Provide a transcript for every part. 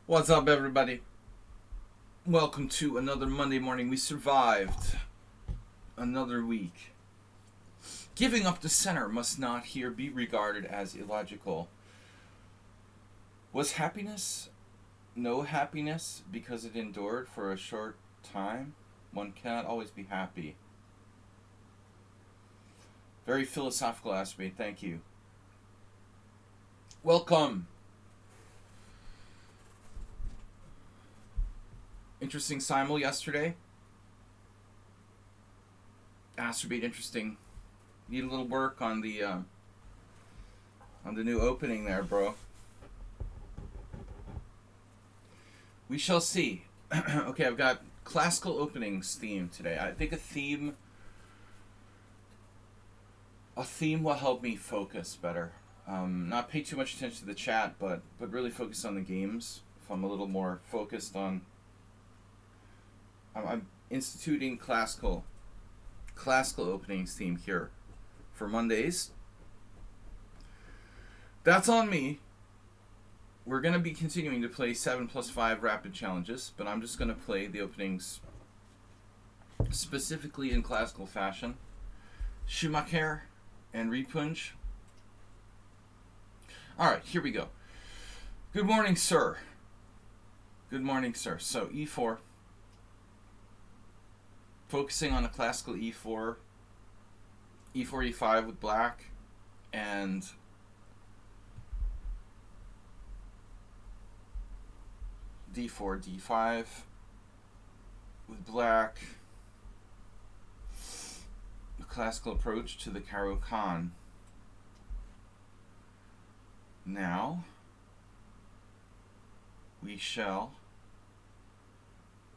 What's up, everybody? Welcome to another Monday morning. We survived another week. Giving up the center must not here be regarded as illogical. Was happiness no happiness because it endured for a short time? One cannot always be happy. Very philosophical, Aspie. Thank you. Welcome. Interesting simul yesterday. Astrobate interesting. Need a little work on the new opening there, bro. We shall see. Okay, I've got classical openings theme today. I think a theme will help me focus better. Not pay too much attention to the chat, but really focus on the games. If I'm a little more focused on, I'm instituting classical openings theme here for Mondays. That's on me. We're going to be continuing to play 7+5 rapid challenges, but I'm just going to play the openings specifically in classical fashion. Schumacher and Repunj. Alright, here we go. Good morning, sir. Good morning, sir. So, e4. Focusing on a classical e4. e4, e5 with black. And d4, d5 with black. The classical approach to the Caro-Kann. Now, we shall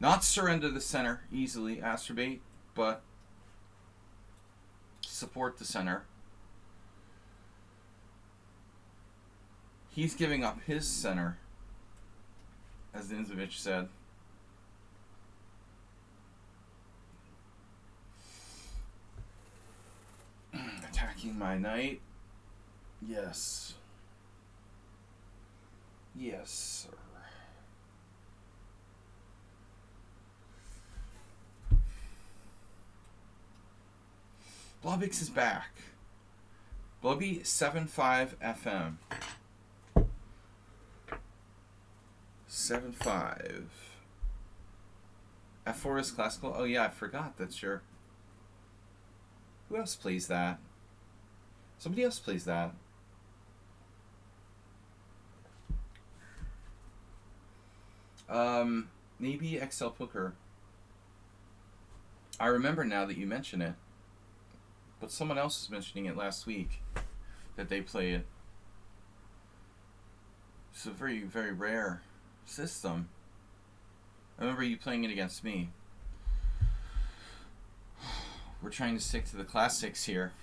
not surrender the center easily, Astrobate, but support the center. He's giving up his center, as Ninzovich said. Attacking my knight. Yes. Yes, sir. Blobix is back. Blobby 7.5 FM. 7.5. F4 is classical. Oh yeah, I forgot. That's your... Who else plays that? Somebody else plays that. Maybe XL Poker. I remember now that you mention it. But someone else was mentioning it last week, that they play it. It's a very, very rare system. I remember you playing it against me. We're trying to stick to the classics here.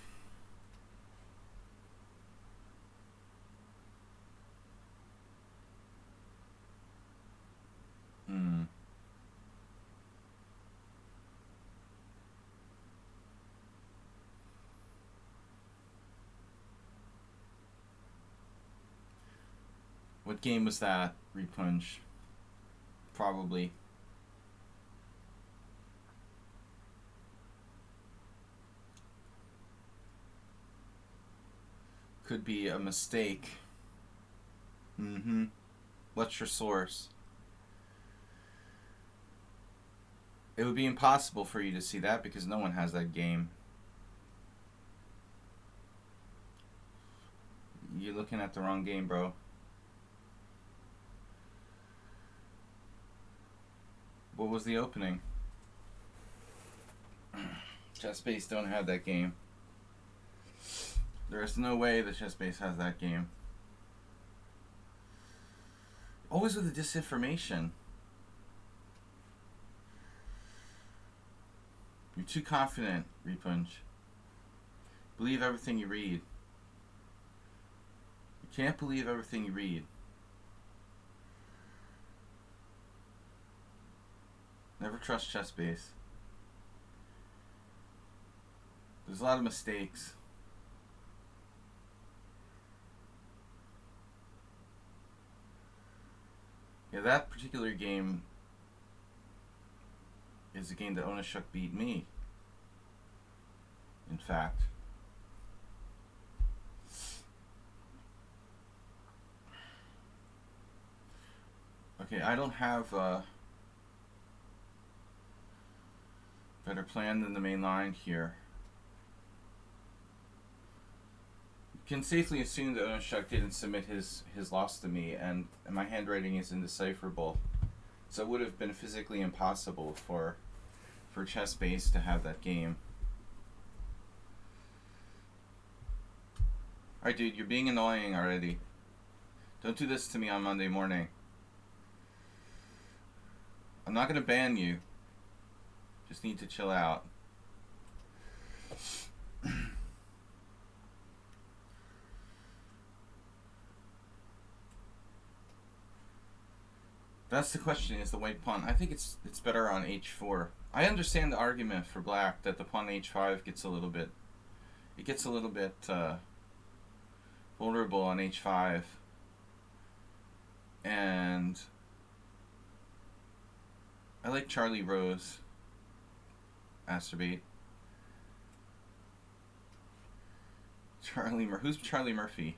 What game was that, Repunch? Probably. Could be a mistake. What's your source? It would be impossible for you to see that because no one has that game. You're looking at the wrong game, bro. What was the opening? ChessBase don't have that game. There's no way the ChessBase has that game. Always with the disinformation. You're too confident, Repunch. Believe everything you read. You can't believe everything you read. Never trust ChessBase. There's a lot of mistakes. Yeah, that particular game is a game that Onishuk beat me, in fact. Okay, I don't have a better plan than the main line here. You can safely assume that Onishuk didn't submit his loss to me, and my handwriting is indecipherable. So it would have been physically impossible for Chess Base to have that game. Alright, dude, you're being annoying already. Don't do this to me on Monday morning. I'm not going to ban you. Just need to chill out. That's the question, is the white pawn. I think it's better on h4. I understand the argument for black that the pawn h5 gets a little bit vulnerable on h5. And I like Charlie Rose. Masturbate. Who's Charlie Murphy?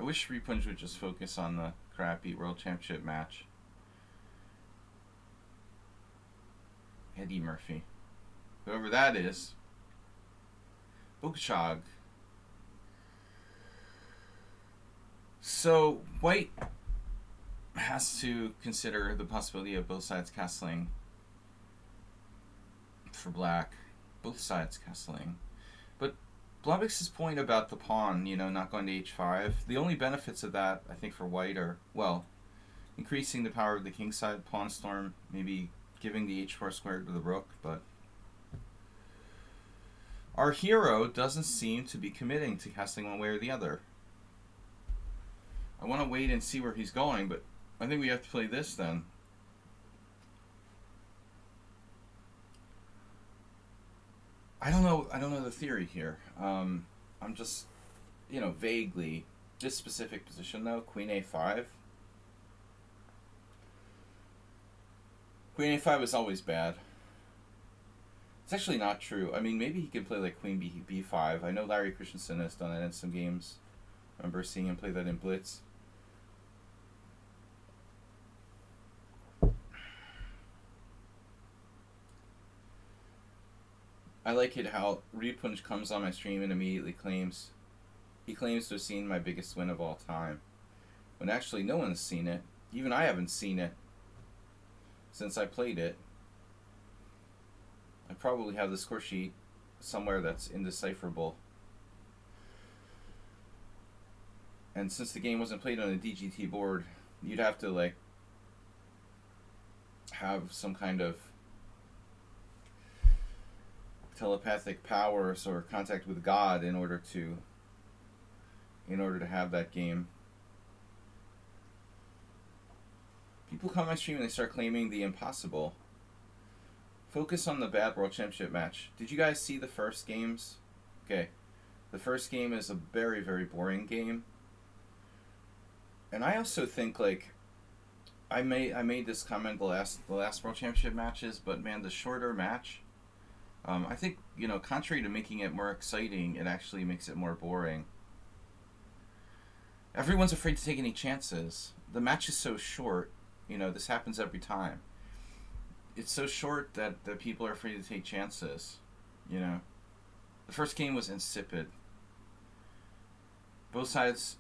I wish Repunj would just focus on the crappy World Championship match. Eddie Murphy. Whoever that is. Bokshog. So, white has to consider the possibility of both sides castling for black. Both sides castling. But Blobix's point about the pawn, not going to h5, the only benefits of that, I think, for white are, well, increasing the power of the kingside pawn storm, maybe giving the h4 square to the rook, but our hero doesn't seem to be committing to castling one way or the other. I want to wait and see where he's going, but I think we have to play this then. I don't know the theory here. I'm just, vaguely. This specific position though, Queen A5. Queen A5 is always bad. It's actually not true. I mean, maybe he could play like Queen B5. I know Larry Christensen has done that in some games. I remember seeing him play that in Blitz. I like it how Repunj comes on my stream and immediately claims to have seen my biggest win of all time, when actually no one's seen it. Even I haven't seen it since I played it. I probably have the score sheet somewhere that's indecipherable. And since the game wasn't played on a DGT board, you'd have to have some kind of telepathic powers or contact with God in order to have that game. People come on my stream and they start claiming the impossible. Focus on the bad World Championship match. Did you guys see the first games? Okay. The first game is a very, very boring game. And I also think I made this comment the last World Championship matches, but man, the shorter match, I think, contrary to making it more exciting, it actually makes it more boring. Everyone's afraid to take any chances. The match is so short, this happens every time. It's so short that people are afraid to take chances, The first game was insipid. Both sides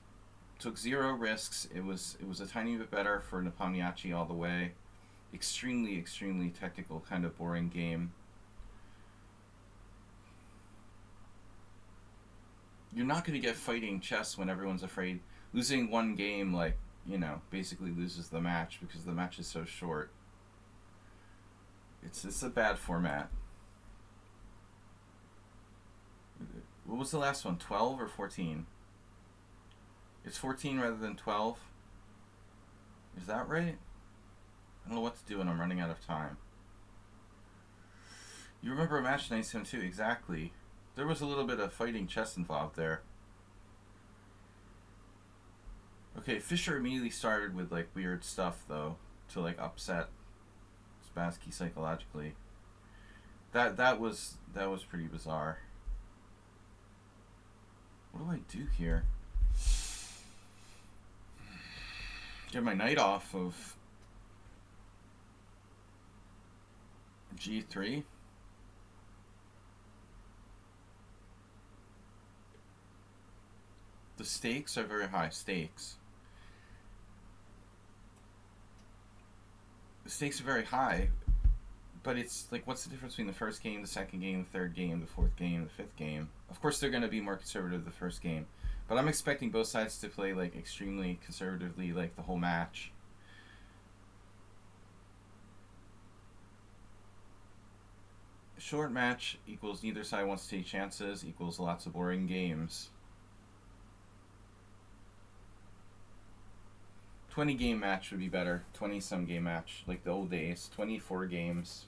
took zero risks. It was a tiny bit better for Nepomniachtchi all the way. Extremely, extremely technical, kind of boring game. You're not going to get fighting chess when everyone's afraid. Losing one game, basically loses the match because the match is so short. It's a bad format. What was the last one? 12 or 14? It's 14 rather than 12. Is that right? I don't know what to do when I'm running out of time. You remember a match 972? Exactly. There was a little bit of fighting chess involved there. Okay. Okay, Fischer immediately started with like weird stuff though to like upset Spassky psychologically. That was pretty bizarre. What do I do here? Get my knight off of G3. The stakes are very high. The stakes are very high, but it's like, what's the difference between the first game, the second game, the third game, the fourth game, the fifth game? Of course, they're going to be more conservative the first game, but I'm expecting both sides to play like extremely conservatively, like the whole match. Short match equals neither side wants to take chances equals lots of boring games. 20 game match would be better. 20 some game match, like the old days. 24 games.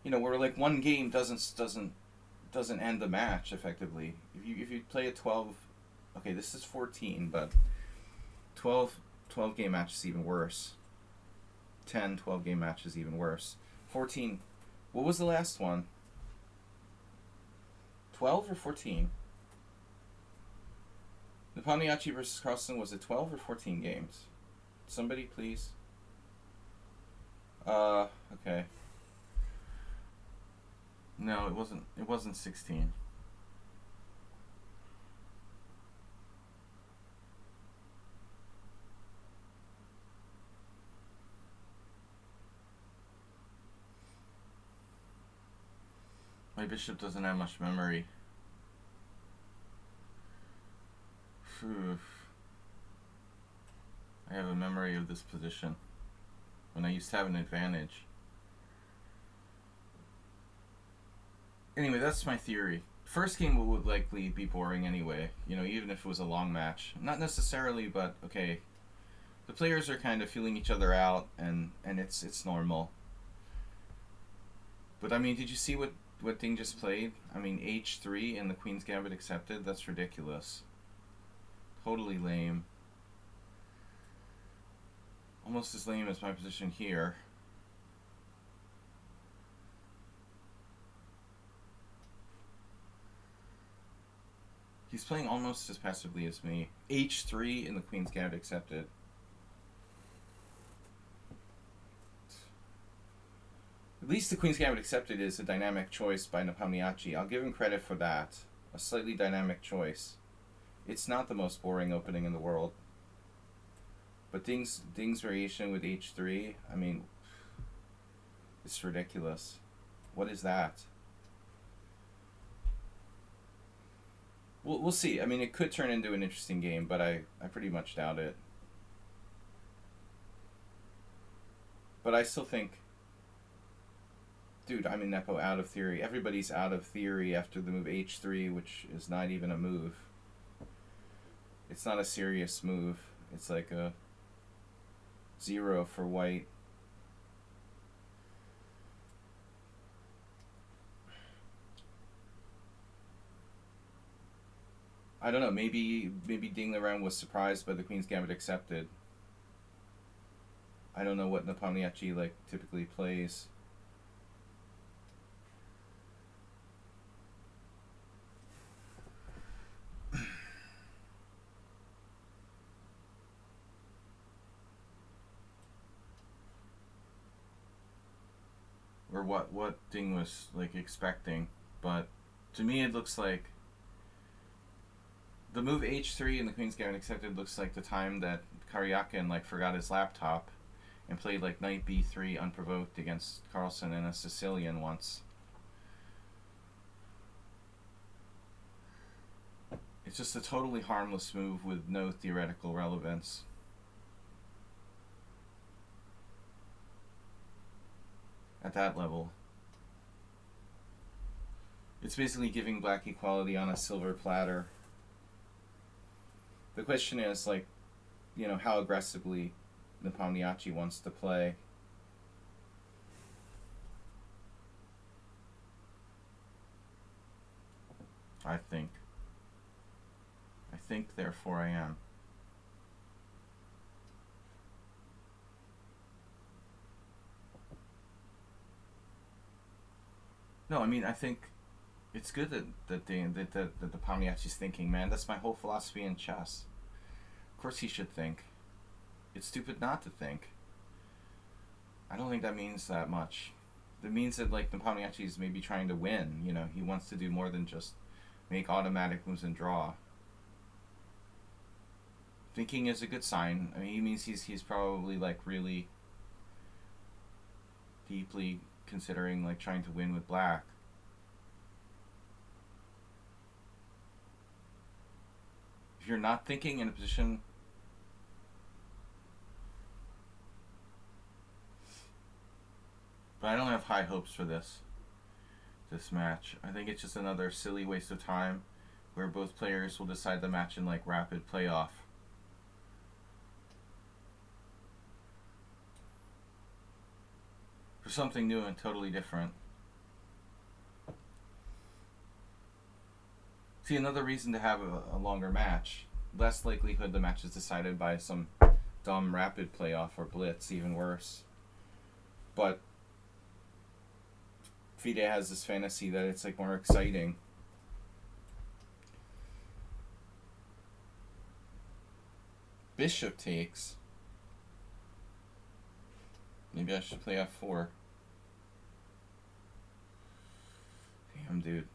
You know, where like one game doesn't end the match effectively. If you play a 12, okay, this is 14, but 12 game match is even worse. 10 12 game match is even worse. 14. What was the last one? 12 or 14? Nepomniachtchi versus Carlsen, was it 12 or 14 games? Somebody, please. Okay. No, it wasn't. It wasn't 16. My bishop doesn't have much memory. I have a memory of this position when I used to have an advantage. Anyway, that's my theory. First game would likely be boring anyway, you know, even if it was a long match. Not necessarily, but okay. The players are kind of feeling each other out, and it's normal. But I mean, did you see what Ding just played? I mean, H3 and the Queen's Gambit accepted? That's ridiculous. Totally lame. Almost as lame as my position here. He's playing almost as passively as me. H3 and the Queen's Gambit accepted. At least the Queen's Gambit accepted is a dynamic choice by Nepomniachtchi. I'll give him credit for that. A slightly dynamic choice. It's not the most boring opening in the world. But Ding's variation with H3, I mean, it's ridiculous. What is that? We'll see. I mean, it could turn into an interesting game, but I pretty much doubt it. But I still think, dude, I'm in Nepo out of theory. Everybody's out of theory after the move H3, which is not even a move. It's not a serious move. It's like a 0 for white. I don't know. Maybe Ding Liren was surprised by the Queen's Gambit accepted. I don't know what Nepomniachtchi like typically plays. Or what Ding was like expecting, but to me it looks like the move H3 and the Queen's Gambit accepted looks like the time that Karyakin like forgot his laptop and played like Knight B3 unprovoked against Carlsen and a Sicilian once. It's just a totally harmless move with no theoretical relevance. At that level. It's basically giving black equality on a silver platter. The question is, like, you know, how aggressively Nepomniachtchi wants to play. I think, therefore I am. No, I mean, I think it's good that the Palmiachi's thinking, man. That's my whole philosophy in chess. Of course he should think. It's stupid not to think. I don't think that means that much. It means that, like, the Palmiachi is maybe trying to win. You know, he wants to do more than just make automatic moves and draw. Thinking is a good sign. I mean, he means he's probably, like, really deeply considering, like, trying to win with black. If you're not thinking in a position... But I don't have high hopes for this match. I think it's just another silly waste of time where both players will decide the match in, like, rapid playoff. For something new and totally different. See, another reason to have a longer match. Less likelihood the match is decided by some dumb rapid playoff or blitz, even worse. But FIDE has this fantasy that it's, like, more exciting. Bishop takes. Maybe I should play f4. Damn, dude.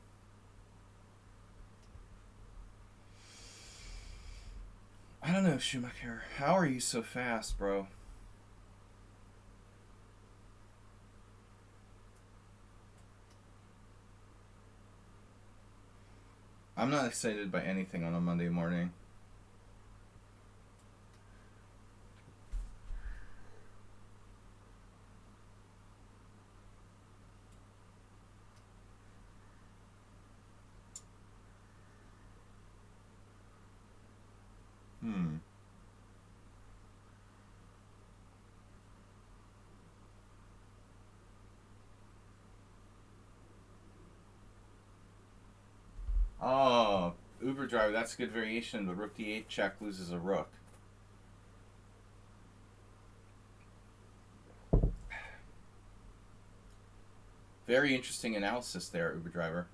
I don't know, Schumacher. How are you so fast, bro? I'm not excited by anything on a Monday morning. Oh, Uber driver, that's a good variation, but rook d8 check loses a rook. Very interesting analysis there, Uber driver.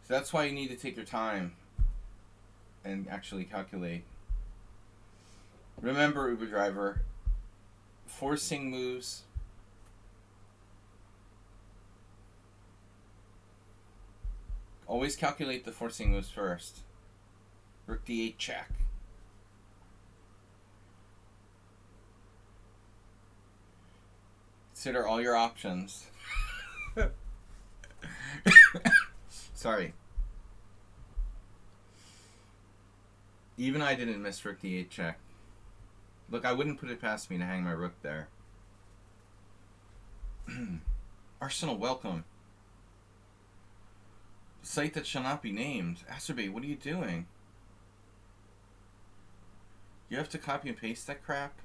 So that's why you need to take your time and actually calculate. Remember, Uber driver, forcing moves. Always calculate the forcing moves first. Rook d8 check. Consider all your options. Sorry. Even I didn't miss rook d8 check. Look, I wouldn't put it past me to hang my rook there. Arsenal, welcome. Site that shall not be named. Acerbate, what are you doing? You have to copy and paste that crap?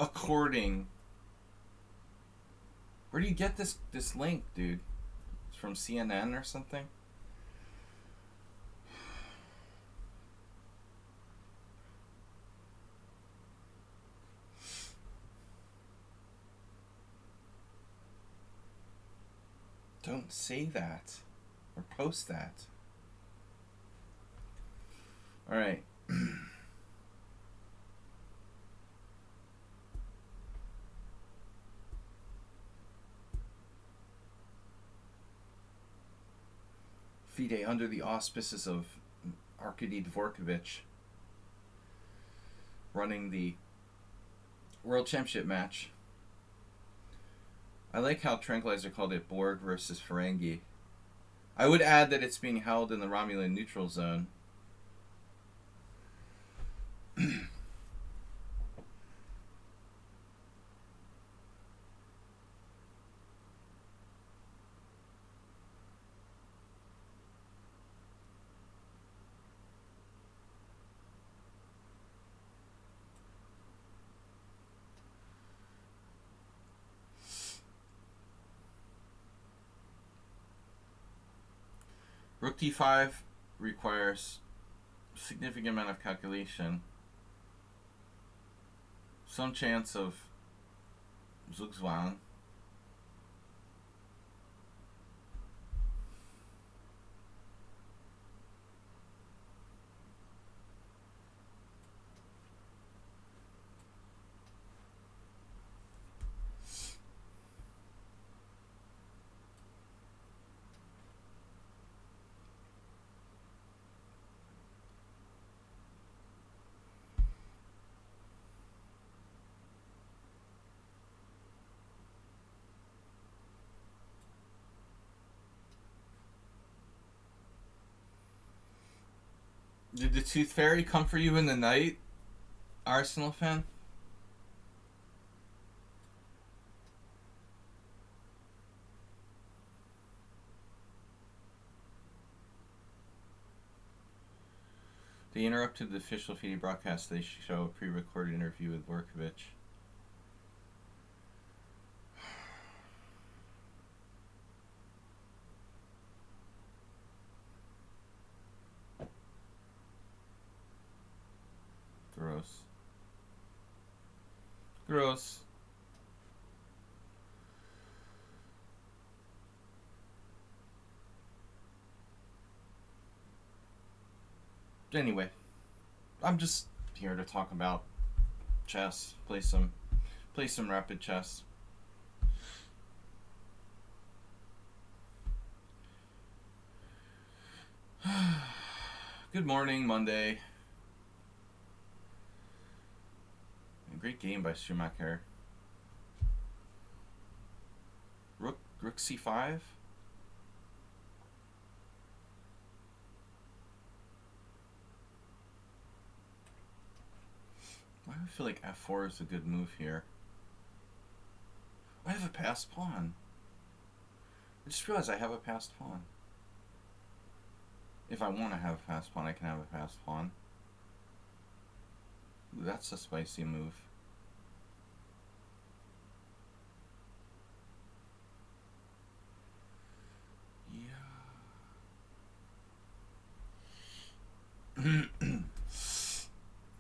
According. Where do you get this link, dude? It's from CNN or something? Don't say that or post that. All right. FIDE under the auspices of Arkady Dvorkovich running the World Championship match. I like how Tranquilizer called it Borg versus Ferengi. I would add that it's being held in the Romulan neutral zone. Rook d5 requires a significant amount of calculation. Some chance of Zugzwang. Did the Tooth Fairy come for you in the night, Arsenal fan? They interrupted the official FIDE broadcast. They show a pre-recorded interview with Workovich. Gross. Gross. Anyway, I'm just here to talk about chess. Play some rapid chess. Good morning, Monday. Great game by Schumacher. Rook c5. Why do I feel like f4 is a good move here? I have a passed pawn. I just realized I have a passed pawn. If I want to have a passed pawn, I can have a passed pawn. Ooh, that's a spicy move. Yeah.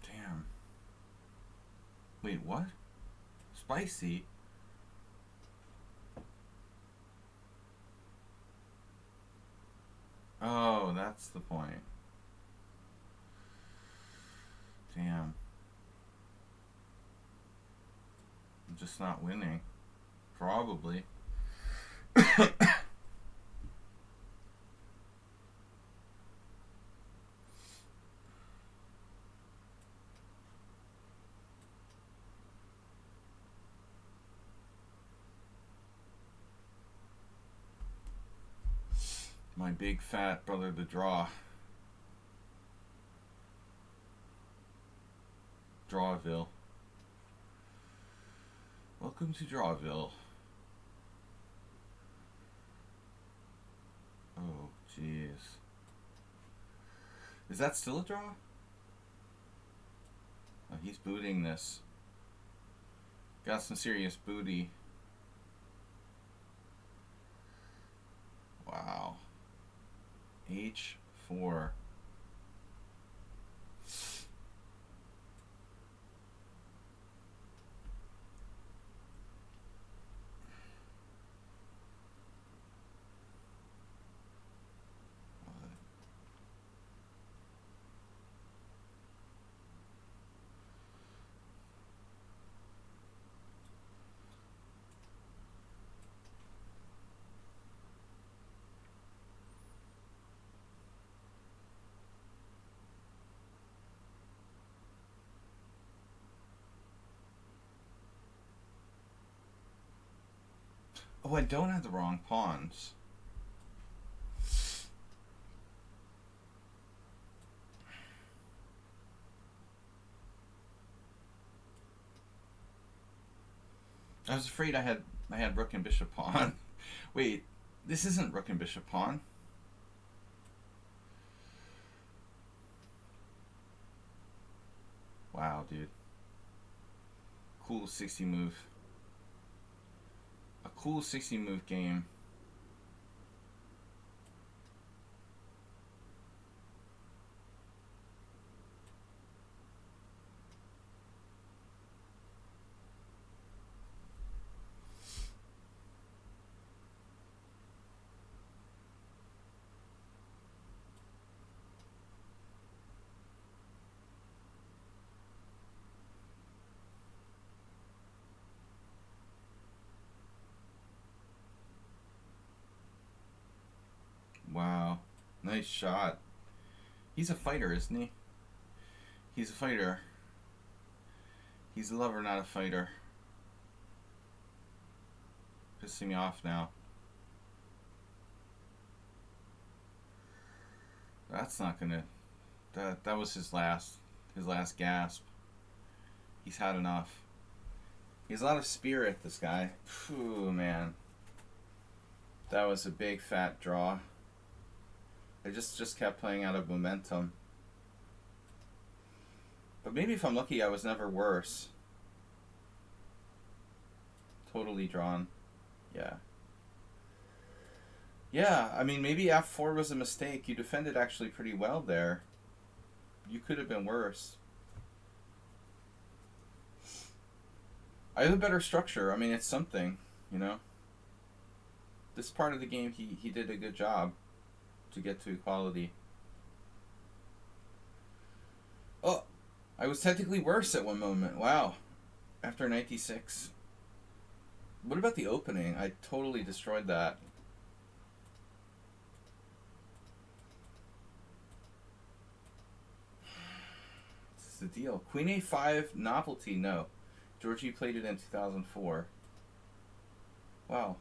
Damn. Wait, what? Spicy? Oh, that's the point. Damn. I'm just not winning. Probably. My big fat brother, the draw. Drawville. Welcome to Drawville. Oh, jeez. Is that still a draw? Oh, he's booting this. Got some serious booty. Wow. H4. Oh, I don't have the wrong pawns. I was afraid I had rook and bishop pawn. Wait, this isn't rook and bishop pawn. Wow, dude. Cool 60 move. A cool 60 move game. Nice shot. He's a fighter, isn't he? He's a fighter. He's a lover, not a fighter. Pissing me off now. That's not gonna. That was his last gasp. He's had enough. He has a lot of spirit, this guy. Phew, man. That was a big fat draw. I just kept playing out of momentum. But maybe if I'm lucky, I was never worse. Totally drawn. Yeah. Yeah, I mean, maybe F4 was a mistake. You defended actually pretty well there. You could have been worse. I have a better structure. I mean, it's something, you know. This part of the game, he did a good job to get to equality. Oh, I was technically worse at one moment. Wow. After 96. What about the opening? I totally destroyed that. This is the deal. Queen A5 novelty? No. Georgie played it in 2004. Wow.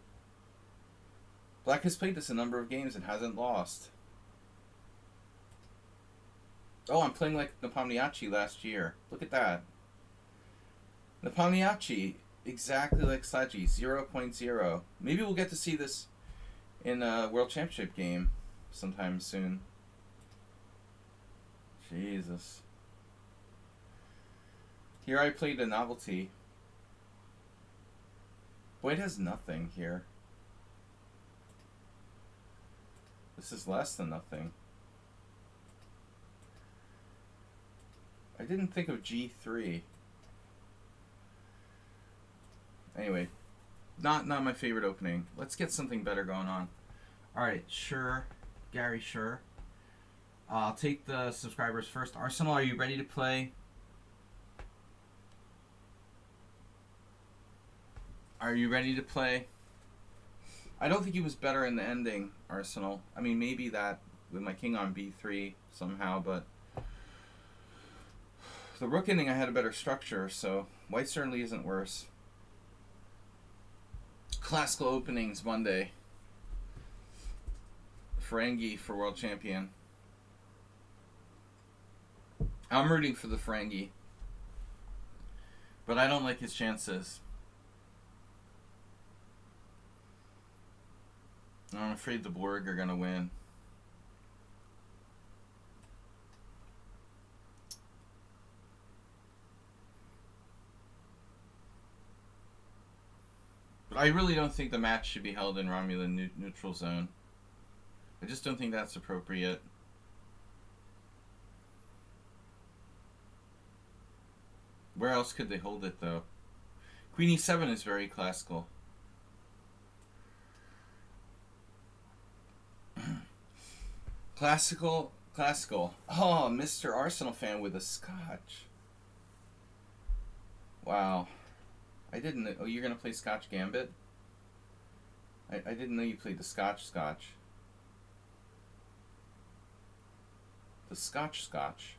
Black has played this a number of games and hasn't lost. Oh, I'm playing like Nepomniachtchi last year. Look at that. Nepomniachtchi, exactly like Sladgie, 0.0. Maybe we'll get to see this in a World Championship game sometime soon. Jesus. Here I played a novelty. White has nothing here. This is less than nothing. I didn't think of G3. Anyway, not my favorite opening. Let's get something better going on. Alright, sure. Gary, sure. I'll take the subscribers first. Arsenal, are you ready to play? Are you ready to play? I don't think he was better in the ending, Arsenal. I mean, maybe that with my king on B3 somehow, but the rook ending I had a better structure, so white certainly isn't worse. Classical openings Monday. Ferengi for world champion. I'm rooting for the Ferengi, but I don't like his chances. I'm afraid the Borg are going to win. But I really don't think the match should be held in Romulan neutral zone. I just don't think that's appropriate. Where else could they hold it, though? Queen E7 is very classical. Classical. Oh, Mr. Arsenal fan with a scotch. Wow. I didn't know. Oh, you're going to play Scotch Gambit? I didn't know you played the Scotch. The Scotch.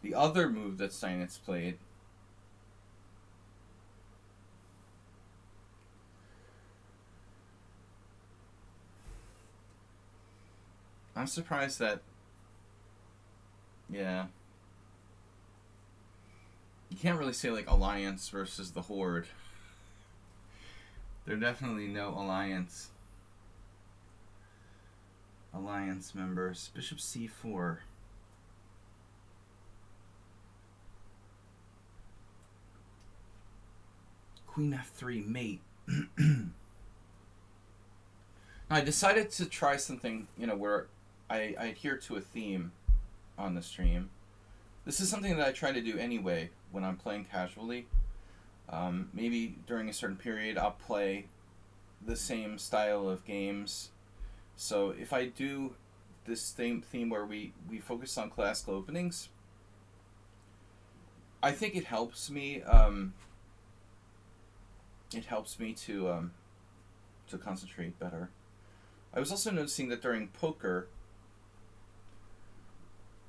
The other move that Steinitz played. I'm surprised that... Yeah. You can't really say, like, Alliance versus the Horde. They're definitely no Alliance. Alliance members. Bishop C4. Queen F3, mate. I decided to try something, where I adhere to a theme on the stream. This is something that I try to do anyway when I'm playing casually. Maybe during a certain period I'll play the same style of games. So if I do this theme where we focus on classical openings, I think it helps me. It helps me to concentrate better. I was also noticing that during poker,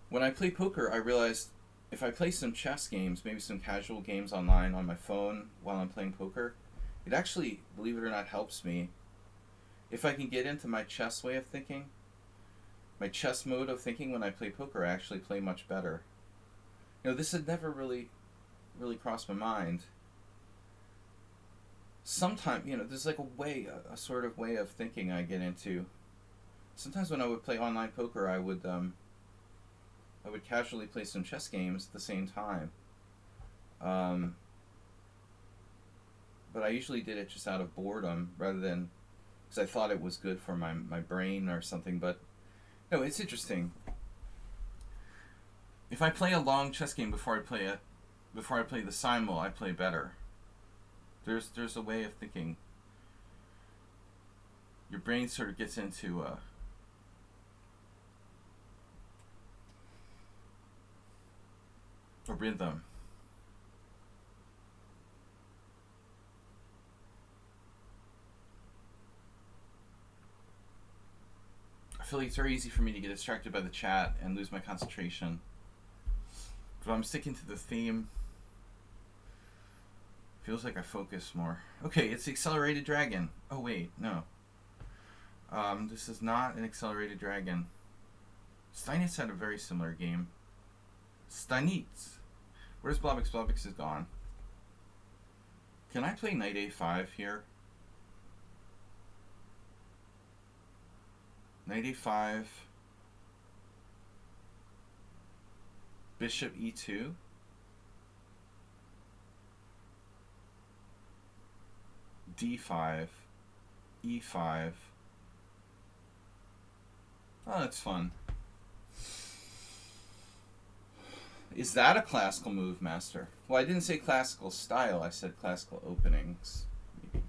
when I play poker, I realized if I play some chess games, maybe some casual games online on my phone while I'm playing poker, it actually, believe it or not, helps me. If I can get into my chess way of thinking, my chess mode of thinking when I play poker, I actually play much better. This had never really crossed my mind. Sometimes, there's like a sort of way of thinking I get into. Sometimes when I would play online poker, I would casually play some chess games at the same time. But I usually did it just out of boredom rather than because I thought it was good for my brain or something. But no, it's interesting. If I play a long chess game before I play the simul, I play better. There's a way of thinking. Your brain sort of gets into a rhythm. I feel like it's very easy for me to get distracted by the chat and lose my concentration. But I'm sticking to the theme. Feels like I focus more. Okay, it's the Accelerated Dragon. Oh wait, no. This is not an Accelerated Dragon. Steinitz had a very similar game. Steinitz. Where's Blobix? Blobix is gone. Can I play knight a5 here? Knight a5. Bishop e2. d5. e5. Oh, that's fun. Is that a classical move, Master? Well, I didn't say classical style. I said classical openings. Maybe.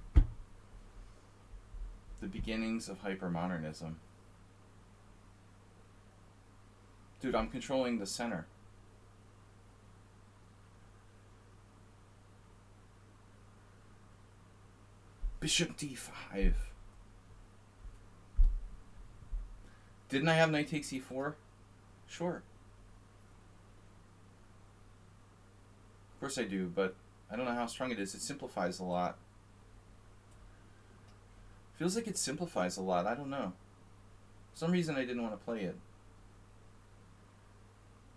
The beginnings of hypermodernism. Dude, I'm controlling the center. Bishop d5. Didn't I have knight takes e4? Sure. Of course I do, but I don't know how strong it is. It simplifies a lot. Feels like it simplifies a lot. I don't know. For some reason I didn't want to play it.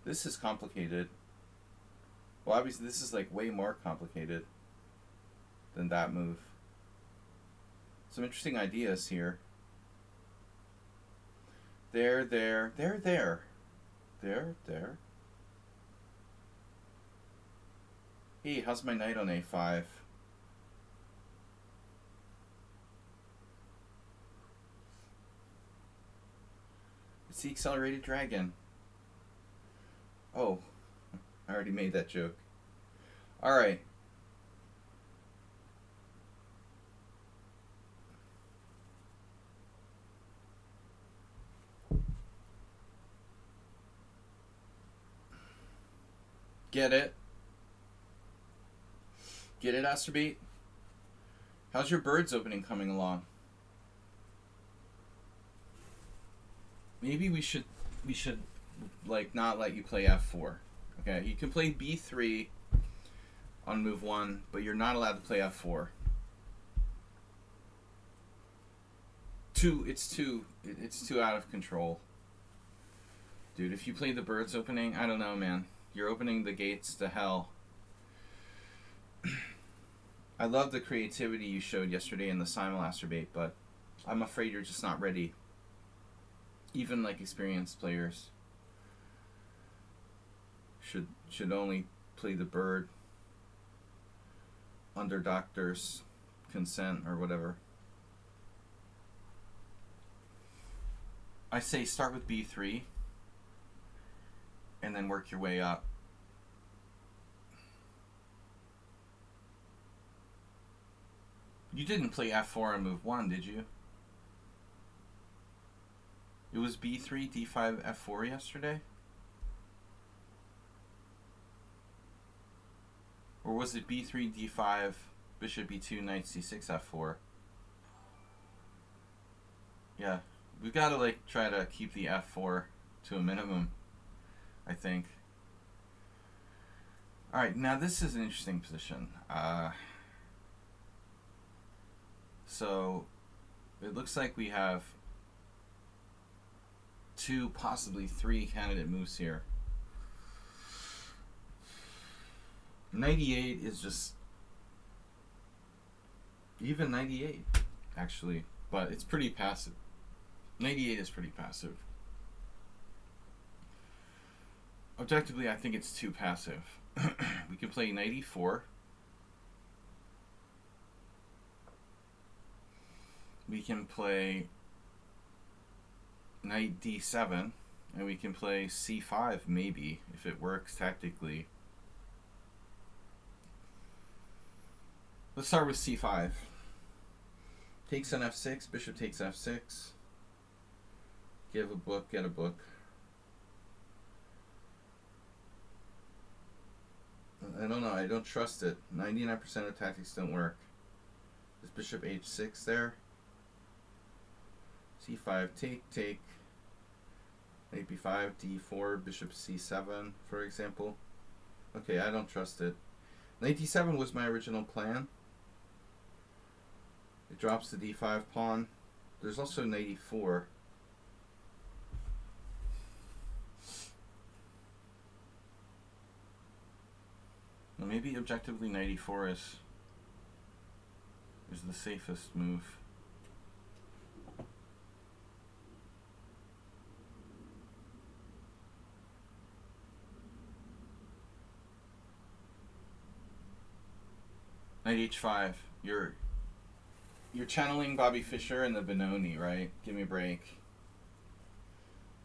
This is complicated. Well, obviously this is like way more complicated than that move. Some interesting ideas here. There. Hey, how's my knight on a5? It's the Accelerated Dragon. Oh, I already made that joke. Alright. Get it? Get it, Asterbeat? How's your birds opening coming along? Maybe we should like not let you play f4. Okay, you can play b3 on move 1, but you're not allowed to play f4. It's too out of control. Dude, if you play the birds opening, I don't know, man. You're opening the gates to hell. I love the creativity you showed yesterday in the simul-asterbate, but I'm afraid you're just not ready. Even like experienced players should only play the bird under doctor's consent or whatever. I say start with b3 and then work your way up. You didn't play f4 on move 1, did you? It was b3, d5, f4 yesterday? Or was it b3, d5, bishop e2, knight c6, f4? Yeah, we've got to like try to keep the f4 to a minimum, I think. All right, now this is an interesting position. So it looks like we have two, possibly three candidate moves here. 98 is just even 98 actually, but it's pretty passive. 98 is pretty passive. Objectively, I think it's too passive. We can play 94. We can play knight d7, and we can play c5 maybe, if it works tactically. Let's start with c5. Takes on f6, bishop takes f6. Give a book, get a book. I don't know, I don't trust it. 99% of tactics don't work. There's bishop h6 there. c5, take. Knight b5, d4, bishop c7, for example. Okay, I don't trust it. Knight d7 was my original plan. It drops the d5 pawn. There's also knight e4. Well, maybe objectively knight e4 is the safest move. Knight h5. You're channeling Bobby Fischer and the Benoni, right? Give me a break.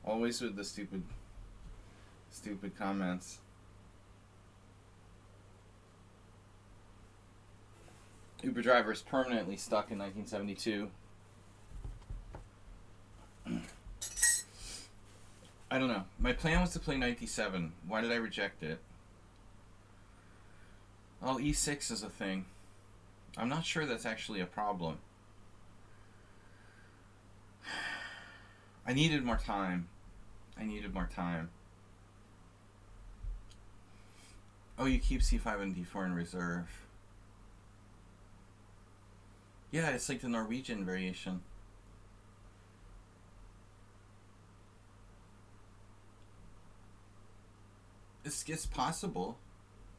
Always with the stupid comments. Uber driver is permanently stuck in 1972. I don't know. My plan was to play knight d7. Why did I reject it? Oh, e6 is a thing. I'm not sure that's actually a problem. I needed more time. Oh, you keep c5 and d4 in reserve. Yeah, it's like the Norwegian variation. It's possible.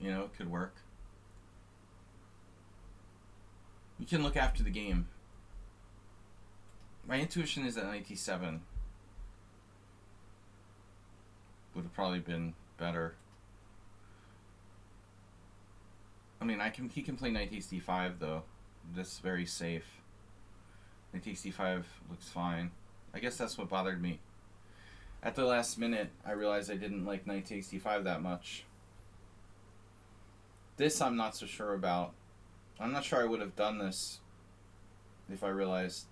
You know, it could work. You can look after the game. My intuition is that knight d7 would have probably been better. I mean, he can play knight takes d5 though. That's very safe. Knight takes d5 looks fine. I guess that's what bothered me. At the last minute, I realized I didn't like knight takes d5 that much. This I'm not so sure about. I'm not sure I would have done this if I realized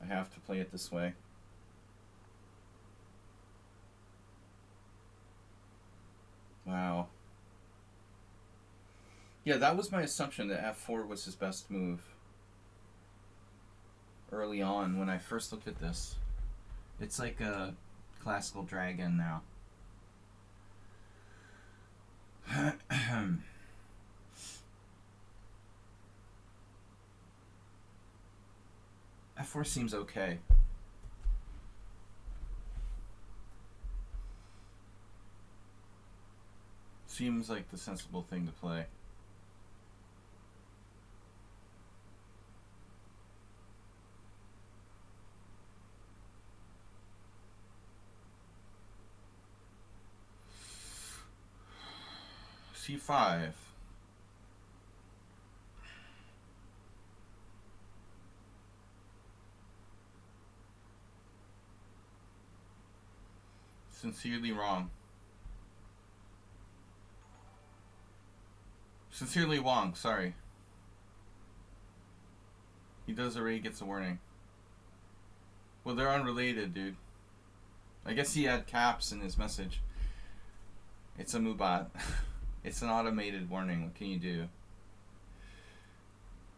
I have to play it this way. Wow. Yeah, that was my assumption, that f4 was his best move early on when I first looked at this. It's like a classical dragon now. f4 seems okay. Seems like the sensible thing to play. c5. Sincerely wrong. Sincerely Wong, sorry. He does already gets a warning. Well, they're unrelated, dude. I guess he had caps in his message. It's a Mubat. It's an automated warning. What can you do?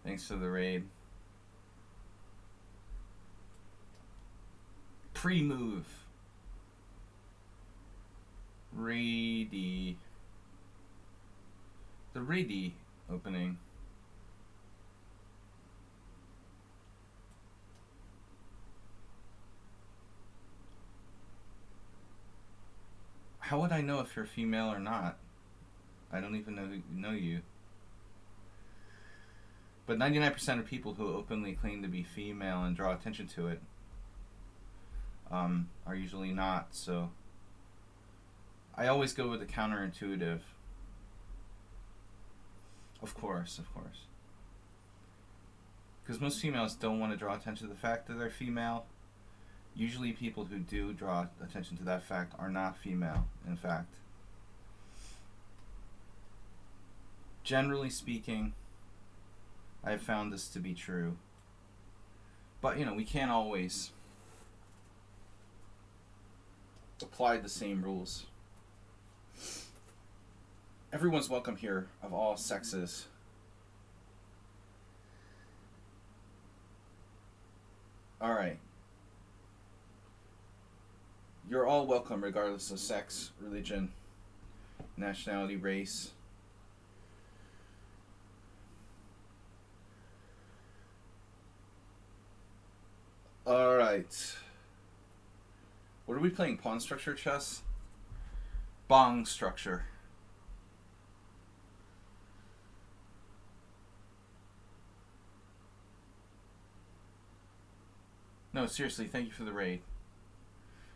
Thanks for the raid. Pre-move. Reedy. The reedy opening. How would I know if you're female or not? I don't even know you. But 99% of people who openly claim to be female and draw attention to it are usually not. So I always go with the counterintuitive. Of course. Because most females don't want to draw attention to the fact that they're female. Usually people who do draw attention to that fact are not female, in fact. Generally speaking, I've found this to be true. But, we can't always apply the same rules. Everyone's welcome here, of all sexes. Alright. You're all welcome regardless of sex, religion, nationality, race. Alright. What are we playing? Pawn structure chess? Bong structure. No, seriously, thank you for the raid.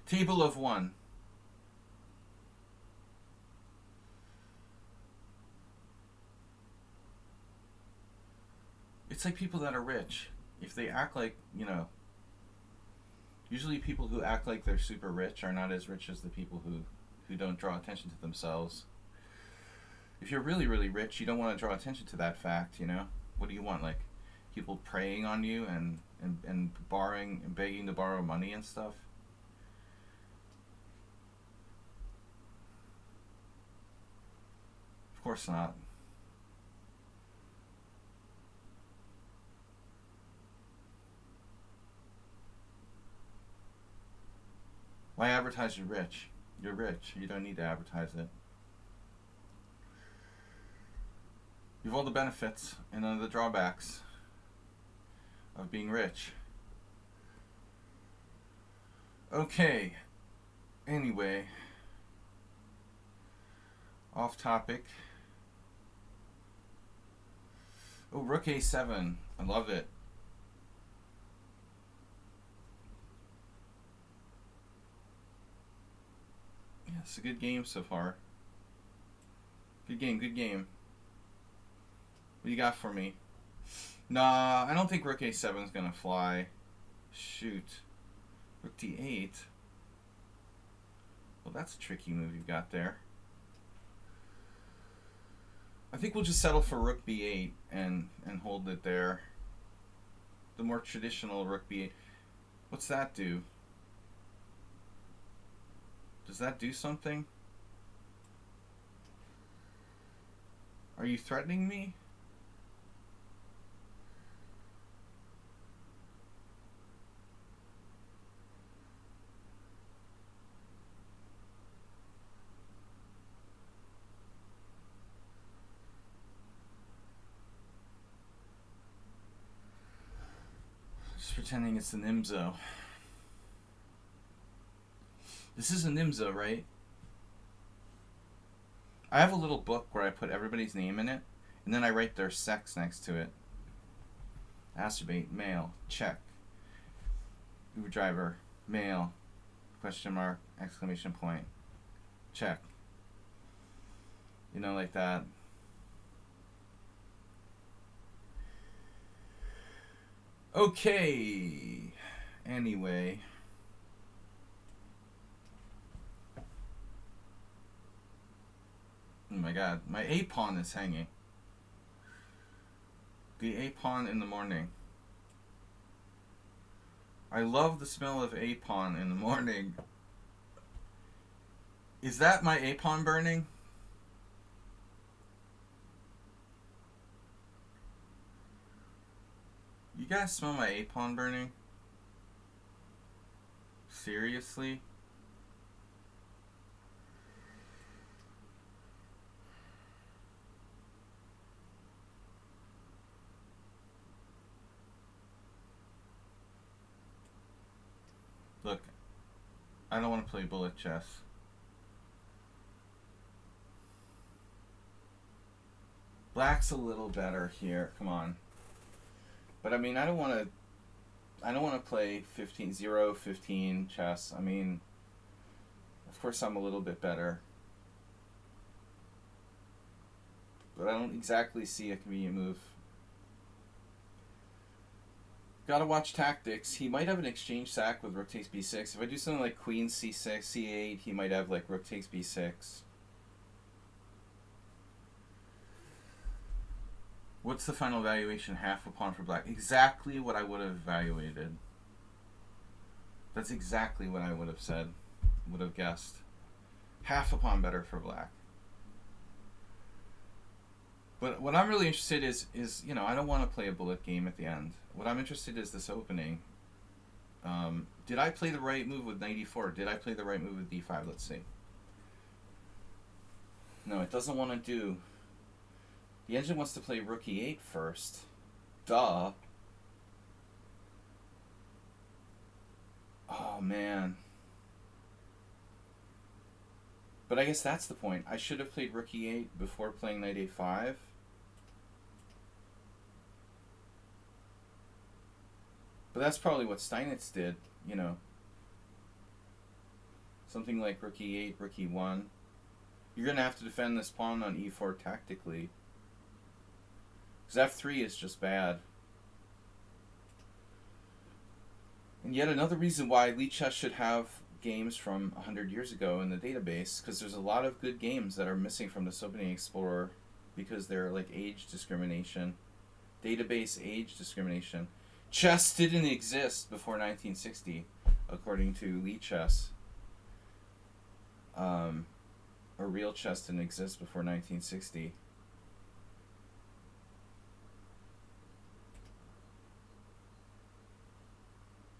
Table of one. It's like people that are rich. If they act like, usually people who act like they're super rich are not as rich as the people who don't draw attention to themselves. If you're really, really rich, you don't want to draw attention to that fact, What do you want? Like, people preying on you and borrowing and begging to borrow money and stuff? Of course not. Why advertise you're rich? You're rich. You don't need to advertise it. You have all the benefits and none of the drawbacks of being rich. Okay. Anyway. Off topic. Oh, Rook A7. I love it. Yeah, it's a good game so far. Good game. What do you got for me? Nah, I don't think Rook A7 is gonna fly. Shoot. Rook D8. Well, that's a tricky move you've got there. I think we'll just settle for Rook B8 and hold it there. The more traditional Rook B8. What's that do? Does that do something? Are you threatening me? Just pretending it's an IMSO. This is an IMSO, right? I have a little book where I put everybody's name in it, and then I write their sex next to it. Acerbate, male, check. Uber driver, male, question mark, exclamation point, check. Like that. Okay. Anyway. Oh my god, my A pawn is hanging. The A pawn in the morning. I love the smell of A pawn in the morning. Is that my A pawn burning? You guys smell my A pawn burning? Seriously? Look, I don't want to play bullet chess. Black's a little better here. Come on. But I mean, I don't want to play 15 chess. I mean, of course I'm a little bit better. But I don't exactly see a convenient move. Gotta watch tactics. He might have an exchange sack with rook takes b6. If I do something like queen c6, c8, he might have like rook takes b6. What's the final valuation? Half a pawn for black. Exactly what I would have evaluated. That's exactly what I would have said. Would have guessed. Half a pawn better for black. But what I'm really interested is you know, I don't want to play a bullet game at the end. What I'm interested is this opening. Did I play the right move with knight e4? Did I play the right move with d5? Let's see. No, it doesn't want to do. The engine wants to play rook e8 first. Duh. Oh, man. But I guess that's the point. I should have played rook e8 before playing knight a5. But that's probably what Steinitz did, you know. Something like rook e8, rook e1. You're going to have to defend this pawn on e4 tactically. Because f3 is just bad. And yet another reason why lichess should have games from 100 years ago in the database, because there's a lot of good games that are missing from this opening explorer because they're like age discrimination. Database age discrimination. Chess didn't exist before 1960, according to lichess. Or real chess didn't exist before 1960.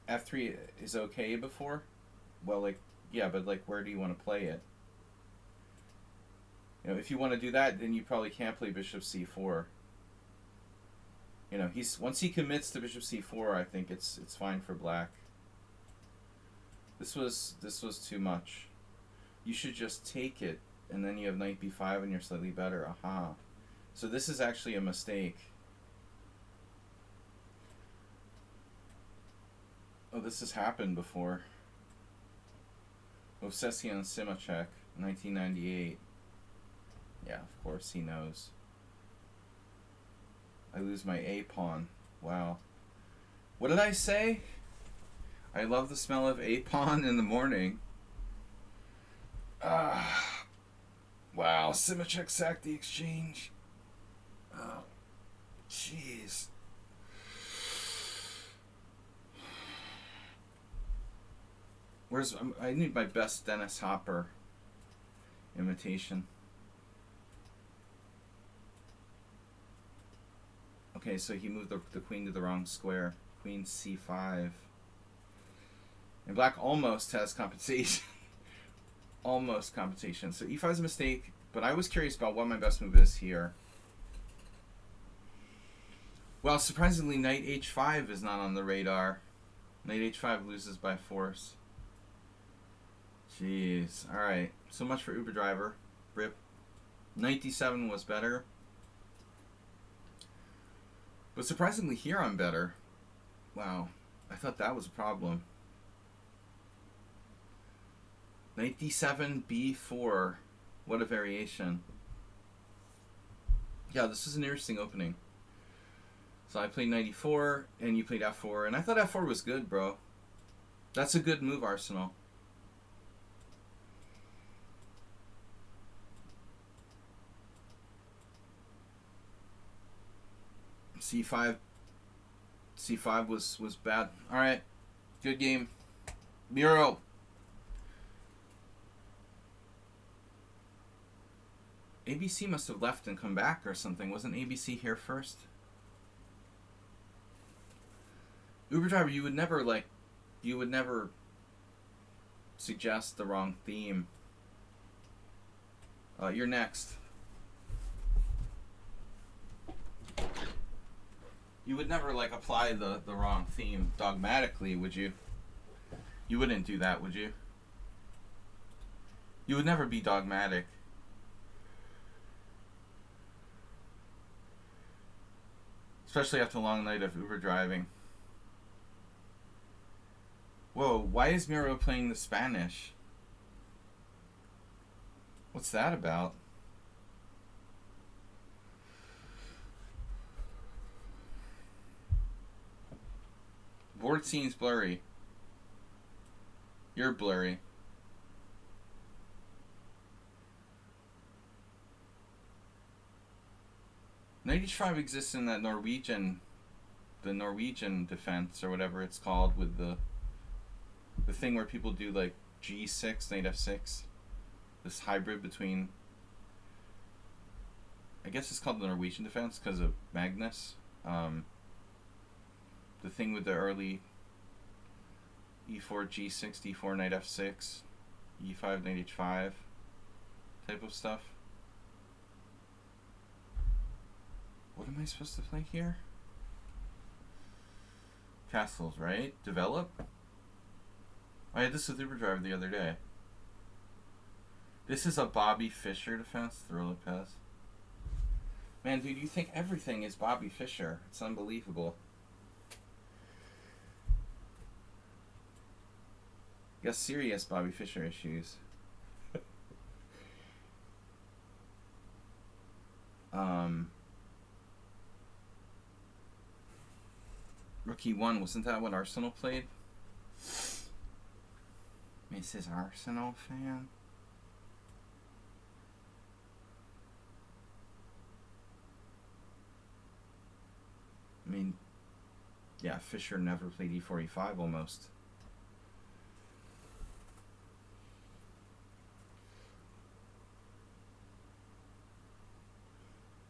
F3 is okay before? Well, like, yeah, but like, where do you want to play it? You know, if you want to do that, then you probably can't play bishop c4. You know, once he commits to bishop c4, I think it's fine for black. This was too much. You should just take it, and then you have knight b5, and you're slightly better. Aha. So this is actually a mistake. Oh, this has happened before. Ovsesian Simacek, 1998. Yeah, of course he knows. I lose my A pawn. Wow. What did I say? I love the smell of A pawn in the morning. Wow, Simacek sacked the exchange. Oh, jeez. I need my best Dennis Hopper imitation. Okay, so he moved the queen to the wrong square. Queen c5. And black almost has compensation. Almost compensation. So e5 is a mistake, but I was curious about what my best move is here. Well, surprisingly, knight h5 is not on the radar. Knight h5 loses by force. Jeez. Alright. So much for Uber Driver. Rip. Knight d7 was better. But surprisingly here I'm better. Wow. I thought that was a problem. Knight d7, b4. What a variation. Yeah, this is an interesting opening. So I played knight e4, and you played f4. And I thought f4 was good, bro. That's a good move, Arsenal. C5 was bad. All right, good game. Muro. ABC must have left and come back or something. Wasn't ABC here first? Uber Driver, you would never suggest the wrong theme. You're next. You would never, like, apply the wrong theme dogmatically, would you? You wouldn't do that, would you? You would never be dogmatic. Especially after a long night of Uber driving. Whoa, why is Miro playing the Spanish? What's that about? Board seems blurry. You're blurry. Knight h5 exists in that Norwegian defense or whatever it's called, with the thing where people do like g6, knight f6. This hybrid between, I guess it's called the Norwegian defense because of Magnus. The thing with the early e4, g6, d4, knight f6, e5, knight h5 type of stuff. What am I supposed to play here? Castles, right? Develop? I had this with Uber Driver the other day. This is a Bobby Fischer defense, throw Lopez. Man, dude, you think everything is Bobby Fischer. It's unbelievable. You got serious Bobby Fischer issues. Rookie 1, wasn't that what Arsenal played? Mrs. Arsenal fan? I mean, yeah, Fischer never played e4, e5 almost.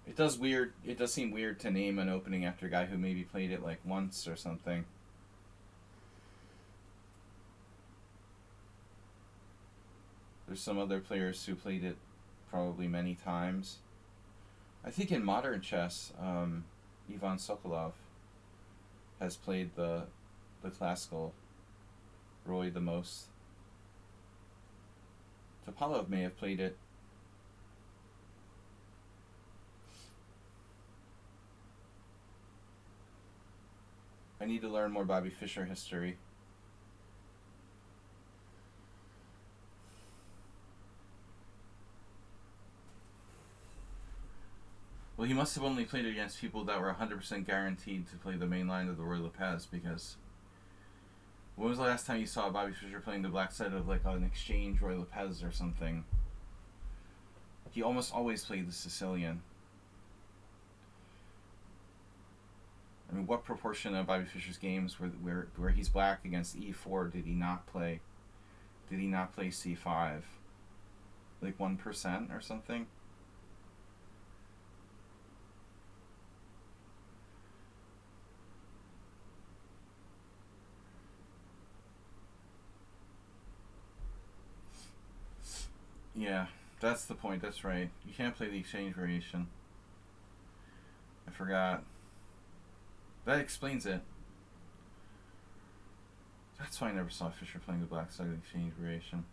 It does seem weird to name an opening after a guy who maybe played it like once or something. There's some other players who played it probably many times. I think in modern chess, Ivan Sokolov has played the classical Roy the most. Topalov may have played it. I need to learn more Bobby Fischer history. Well, he must have only played it against people that were 100% guaranteed to play the main line of the Roy Lopez, because when was the last time you saw Bobby Fischer playing the black side of like an exchange Roy Lopez or something? He almost always played the Sicilian. I mean, what proportion of Bobby Fischer's games where he's black against e4 did he not play? Did he not play c5? Like 1% or something? Yeah, that's the point. That's right. You can't play the exchange variation. I forgot. That explains it. That's why I never saw Fischer playing the black side of the exchange variation.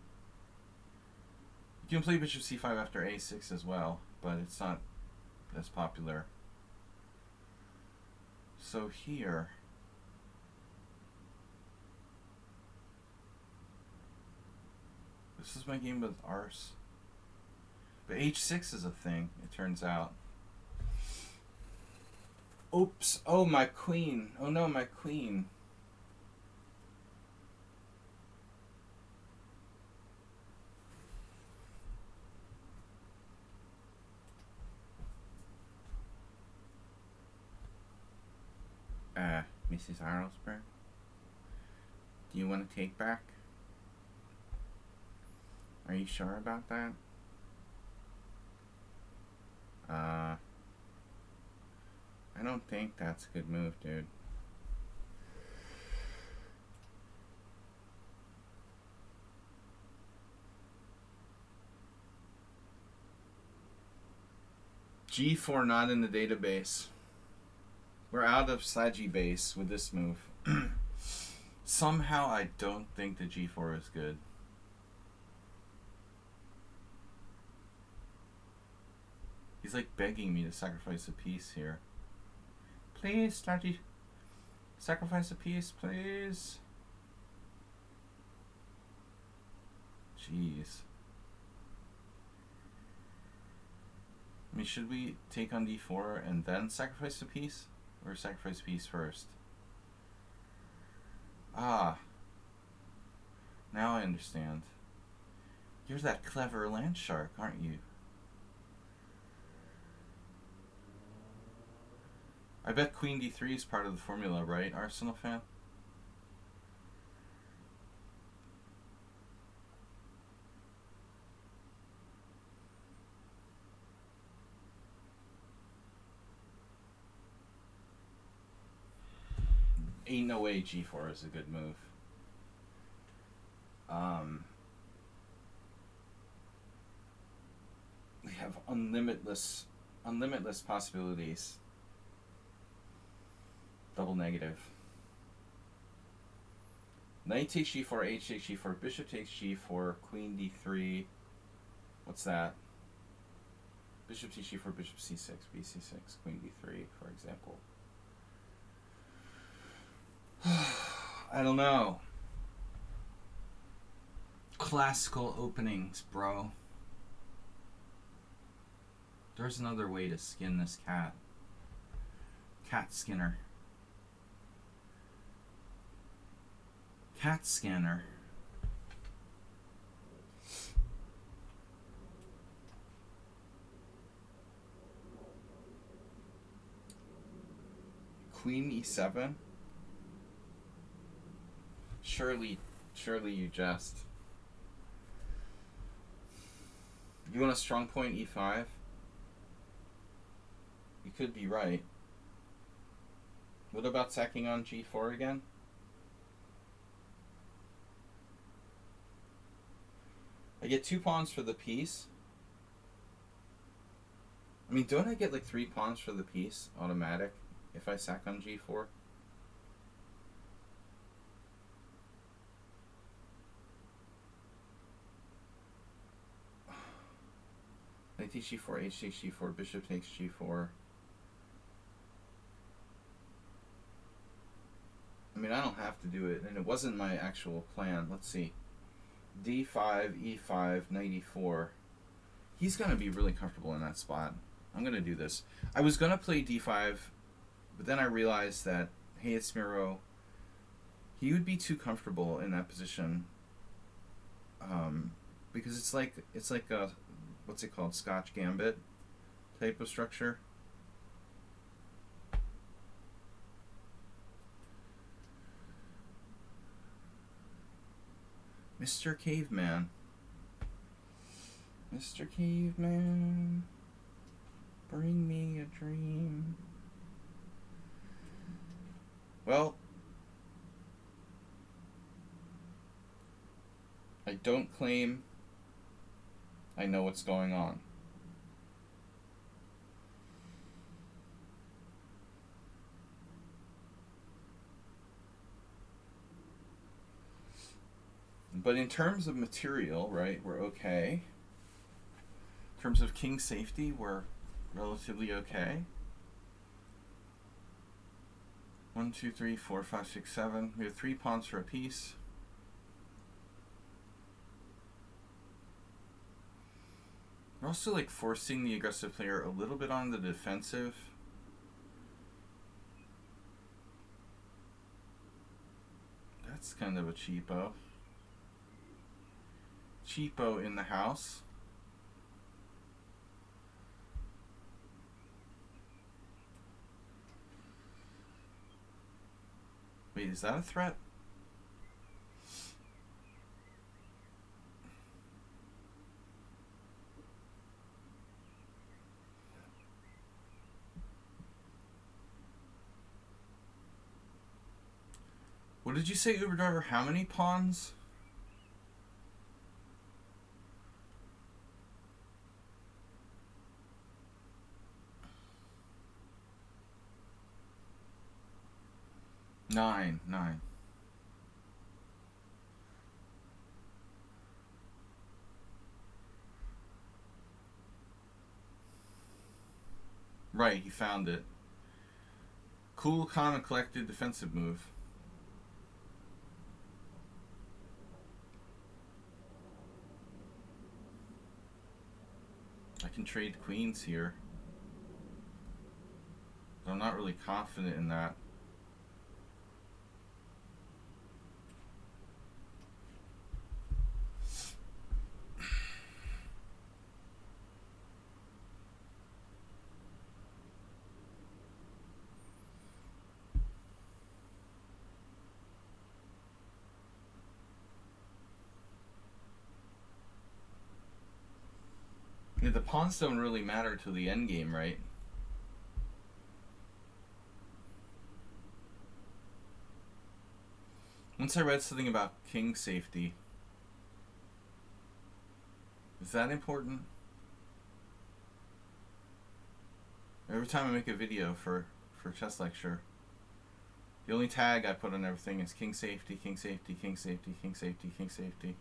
You can play bishop c5 after a6 as well, but it's not as popular. So here, this is my game with Ars. But h6 is a thing, it turns out. Oops. Oh, my queen. Oh no, my queen. Mrs. Arlsberg, do you want to take back? Are you sure about that? I don't think that's a good move, dude. G4 not in the database. We're out of Sladgie base with this move. Somehow I don't think the G4 is good. He's like begging me to sacrifice a piece here. Please, Sladgie. Sacrifice a piece, please. Jeez. I mean, should we take on d4 and then sacrifice a piece? Or sacrifice a piece first? Ah. Now I understand. You're that clever land shark, aren't you? I bet Queen d3 is part of the formula, right, Arsenal fan? Ain't no way G4 is a good move. We have unlimitless possibilities. Double negative. Knight takes g4, h takes g4, bishop takes g4, queen d3. What's that? Bishop takes g4, bishop c6, bc6, queen d3, for example. I don't know. Classical openings, bro. There's another way to skin this cat. Cat skinner. Cat scanner. Queen e7. Surely you jest. You want a strong point e5? You could be right. What about sacking on g4 again? I get 2 pawns for the piece. I mean, don't I get like 3 pawns for the piece automatic if I sack on g4? Knight takes g4, h takes g4, bishop takes g4. I mean, I don't have to do it, and it wasn't my actual plan. Let's see. d5, e5, knight e4. He's going to be really comfortable in that spot. I'm going to do this. I was going to play d5, but then I realized that, hey, it's Miro. He would be too comfortable in that position. Because it's like a, what's it called, Scotch Gambit type of structure. Mr. Caveman. Mr. Caveman, bring me a dream. Well, I don't claim I know what's going on. But in terms of material, right, we're okay. In terms of king safety, we're relatively okay. 1, 2, 3, 4, 5, 6, 7. We have 3 pawns for a piece. We're also like forcing the aggressive player a little bit on the defensive. That's kind of a cheapo. Cheapo in the house. Wait, is that a threat? What did you say, Uber driver? How many pawns? 9. Right, he found it. Cool, calm, and collected defensive move. I can trade queens here. But I'm not really confident in that. Yeah, the pawns don't really matter to the endgame, right? Once I read something about king safety. Is that important? Every time I make a video for chess lecture, the only tag I put on everything is king safety, king safety, king safety, king safety, king safety.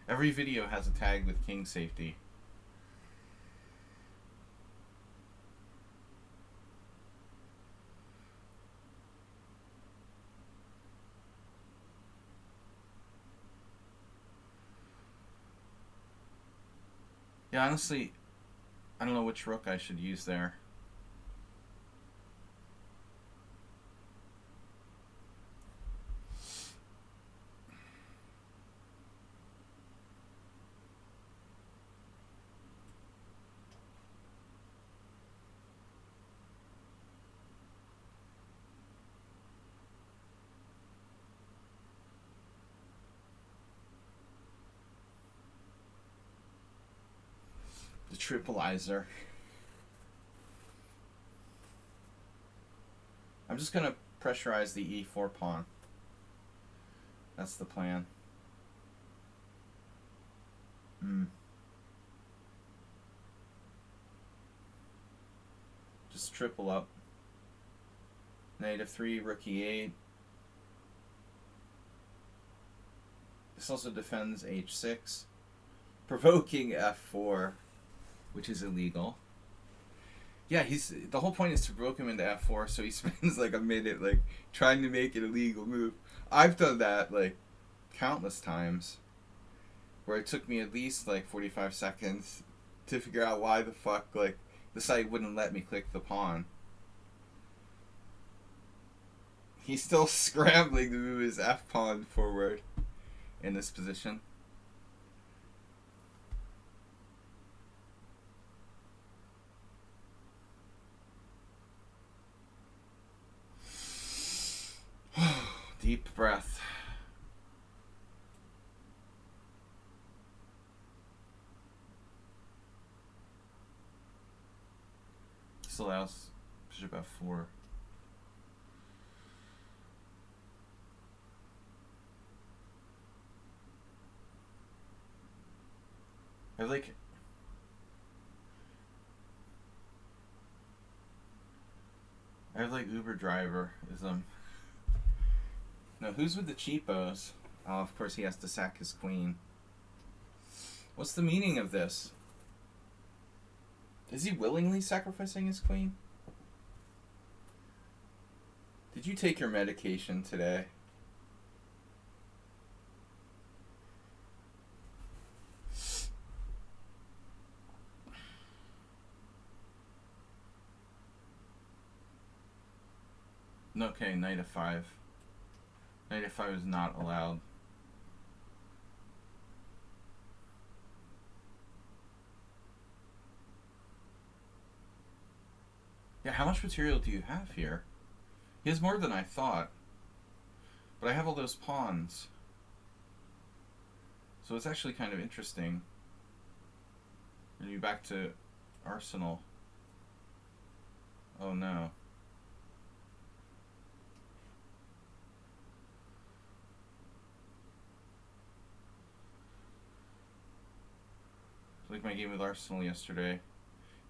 Every video has a tag with king safety. Yeah, honestly, I don't know which rook I should use there. The tripleizer. I'm just gonna pressurize the e4 pawn. That's the plan. Just triple up. Knight f3, rook e8. This also defends h6. Provoking f4, which is illegal. Yeah, the whole point is to provoke him into f4, so he spends like a minute like trying to make it a legal move. I've done that like countless times, where it took me at least like 45 seconds to figure out why the fuck like the site wouldn't let me click the pawn. He's still scrambling to move his f pawn forward in this position. Deep breath. This allows bishop f4. I have like Uber driverism. No, who's with the cheapos? Oh, of course he has to sack his queen. What's the meaning of this? Is he willingly sacrificing his queen? Did you take your medication today? Okay, knight f5. Knight f5 is not allowed. Yeah, how much material do you have here? He has more than I thought. But I have all those pawns. So it's actually kind of interesting. Are you back to Arsenal? Oh no. Like my game with Arsenal yesterday.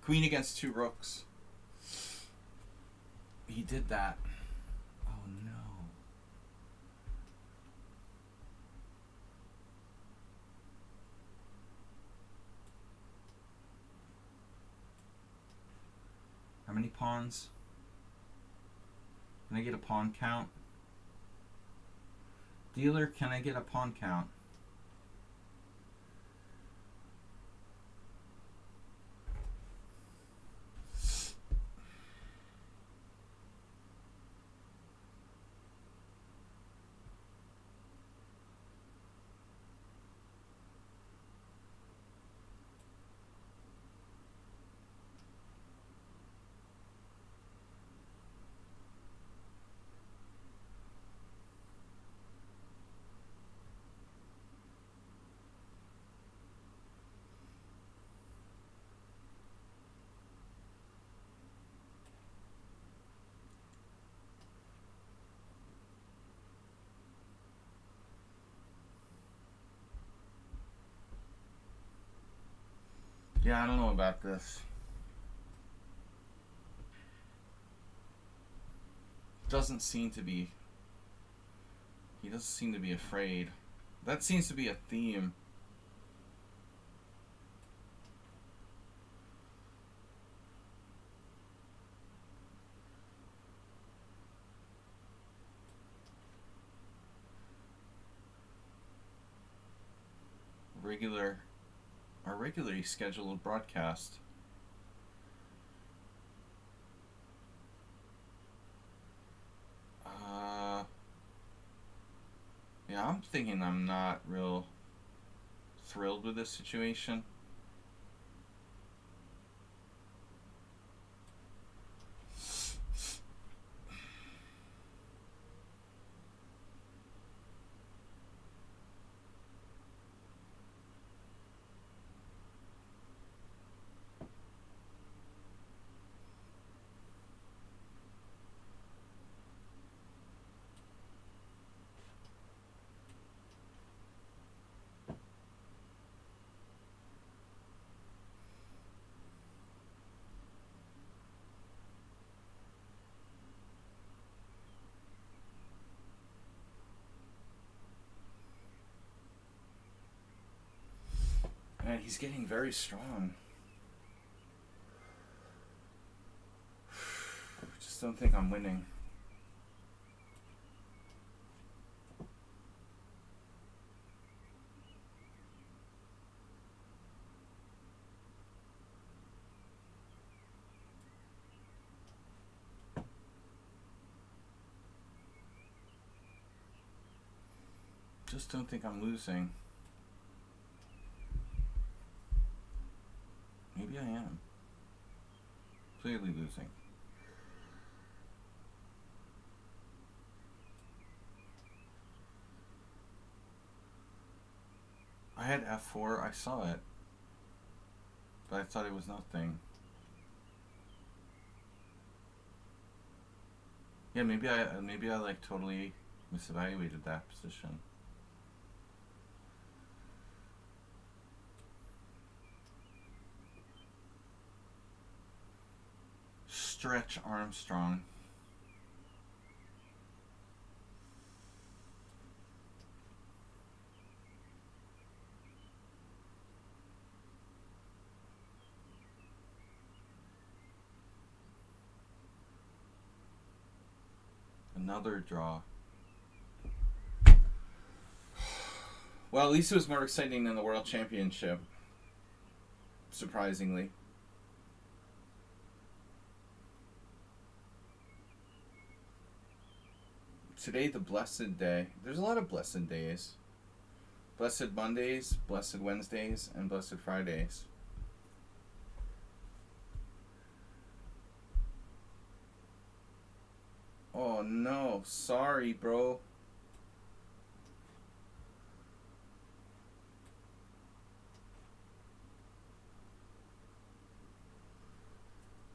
Queen against 2 rooks. He did that. Oh no. pawns? Can I get a pawn count? Dealer, can I get a pawn count? Yeah, I don't know about this. Doesn't seem to be. He doesn't seem to be afraid. That seems to be a theme. Our regularly scheduled broadcast. Yeah, I'm thinking I'm not real thrilled with this situation. Man, he's getting very strong. Just don't think I'm winning. Just don't think I'm losing. Maybe I am. Clearly losing. I had F4, I saw it. But I thought it was nothing. Yeah, maybe I like totally misevaluated that position. Stretch Armstrong. Another draw. Well, at least it was more exciting than the World Championship. Surprisingly. Today, the blessed day. There's a lot of blessed days. Blessed Mondays, Blessed Wednesdays, and Blessed Fridays. Oh no, sorry, bro.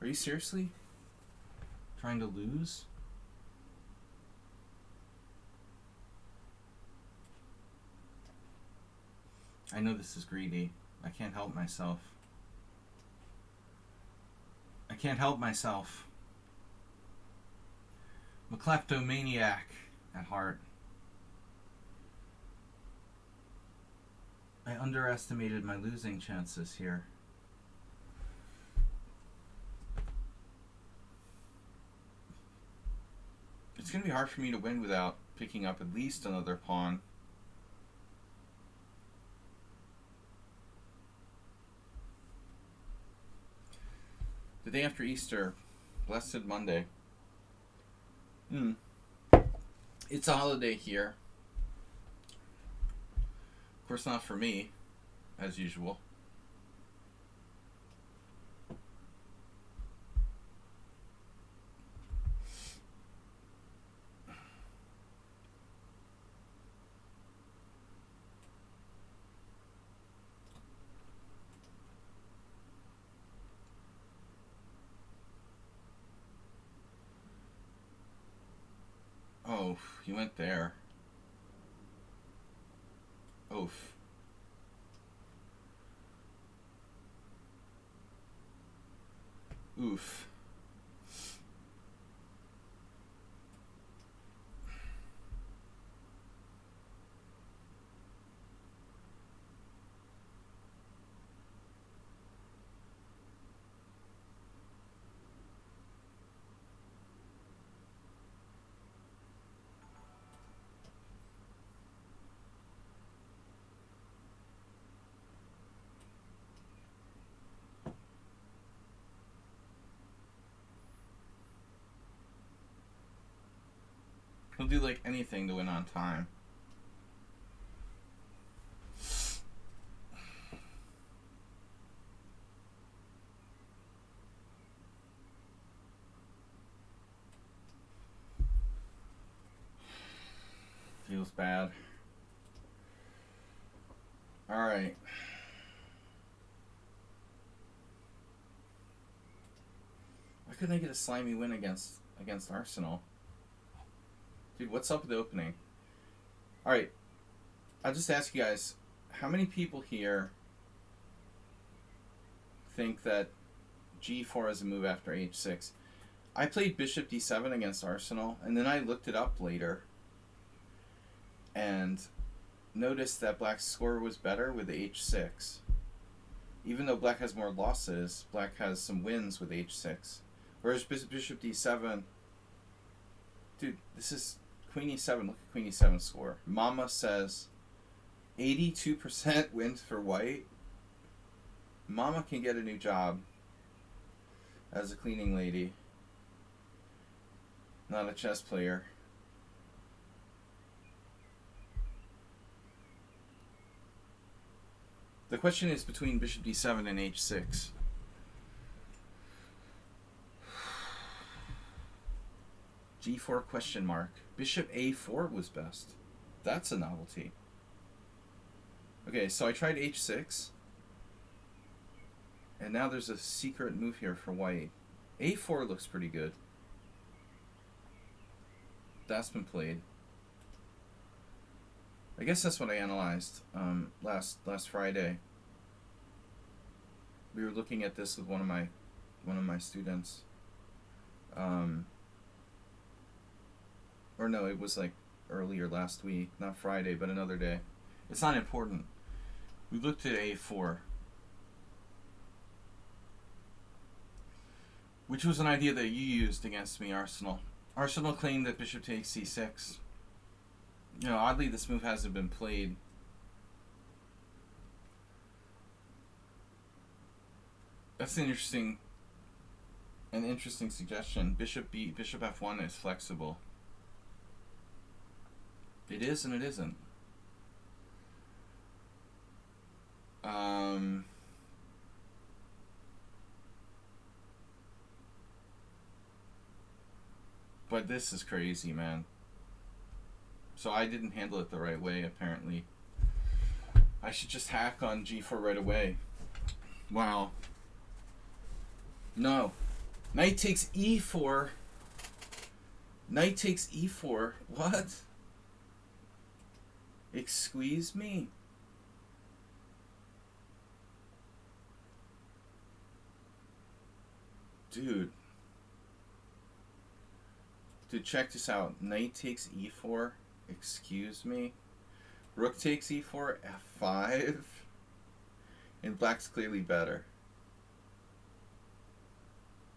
Are you seriously trying to lose? I know this is greedy. I can't help myself. I can't help myself. I'm a kleptomaniac at heart. I underestimated my losing chances here. going to be hard for me to win without picking up at least another pawn. The day after Easter, Blessed Monday. It's a holiday here. Of course, not for me, as usual. Oh, you went there. Oof. Oof. He'll do like anything to win on time. Feels bad. Alright. Why couldn't I get a slimy win against Arsenal? Dude, what's up with the opening? Alright. I'll just ask you guys, how many people here think that g4 is a move after h6? I played bishop d7 against Arsenal, and then I looked it up later and noticed that black's score was better with h6. Even though black has more losses, black has some wins with h6. Whereas bishop d7... Dude, this is queen e7. Look at queen e7 score. Mama says 82% wins for white. Mama can get a new job as a cleaning lady. Not a chess player. The question is between bishop d7 and h6. g4 question mark. Bishop a4 was best. That's a novelty. Okay, so I tried h6. And now there's a secret move here for white. a4 looks pretty good. That's been played. I guess that's what I analyzed last Friday. We were looking at this with one of my students. Or no, it was like earlier last week, not Friday, but another day. It's not important. We looked at a4, which was an idea that you used against me, Arsenal. Arsenal claimed that bishop takes c6. You know, oddly, this move hasn't been played. That's an interesting suggestion. Bishop f1 is flexible. It is and it isn't. But this is crazy, man. So I didn't handle it the right way, apparently. I should just hack on g4 right away. Wow. No. Knight takes e4. Knight takes e4. What? Excuse me? Dude. Dude, check this out. Knight takes e4. Excuse me? Rook takes e4, f5. And black's clearly better.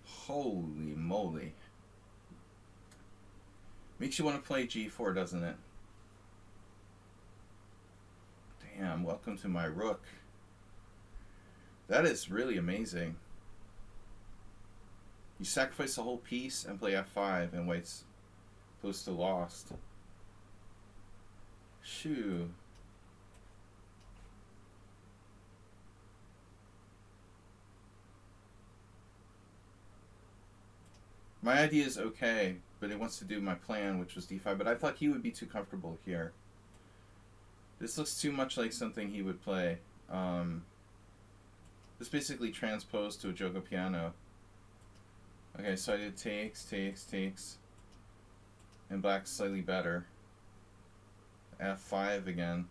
Holy moly. Makes you want to play g4, doesn't it? Damn, welcome to my rook. That is really amazing. You sacrifice a whole piece and play f5, and white's close to lost. Shoo. My idea is okay, but it wants to do my plan, which was d5, but I thought he would be too comfortable here. This looks too much like something he would play. This basically transposed to a Jogo piano. Okay, so I did takes, takes, takes. And black's slightly better. f5 again.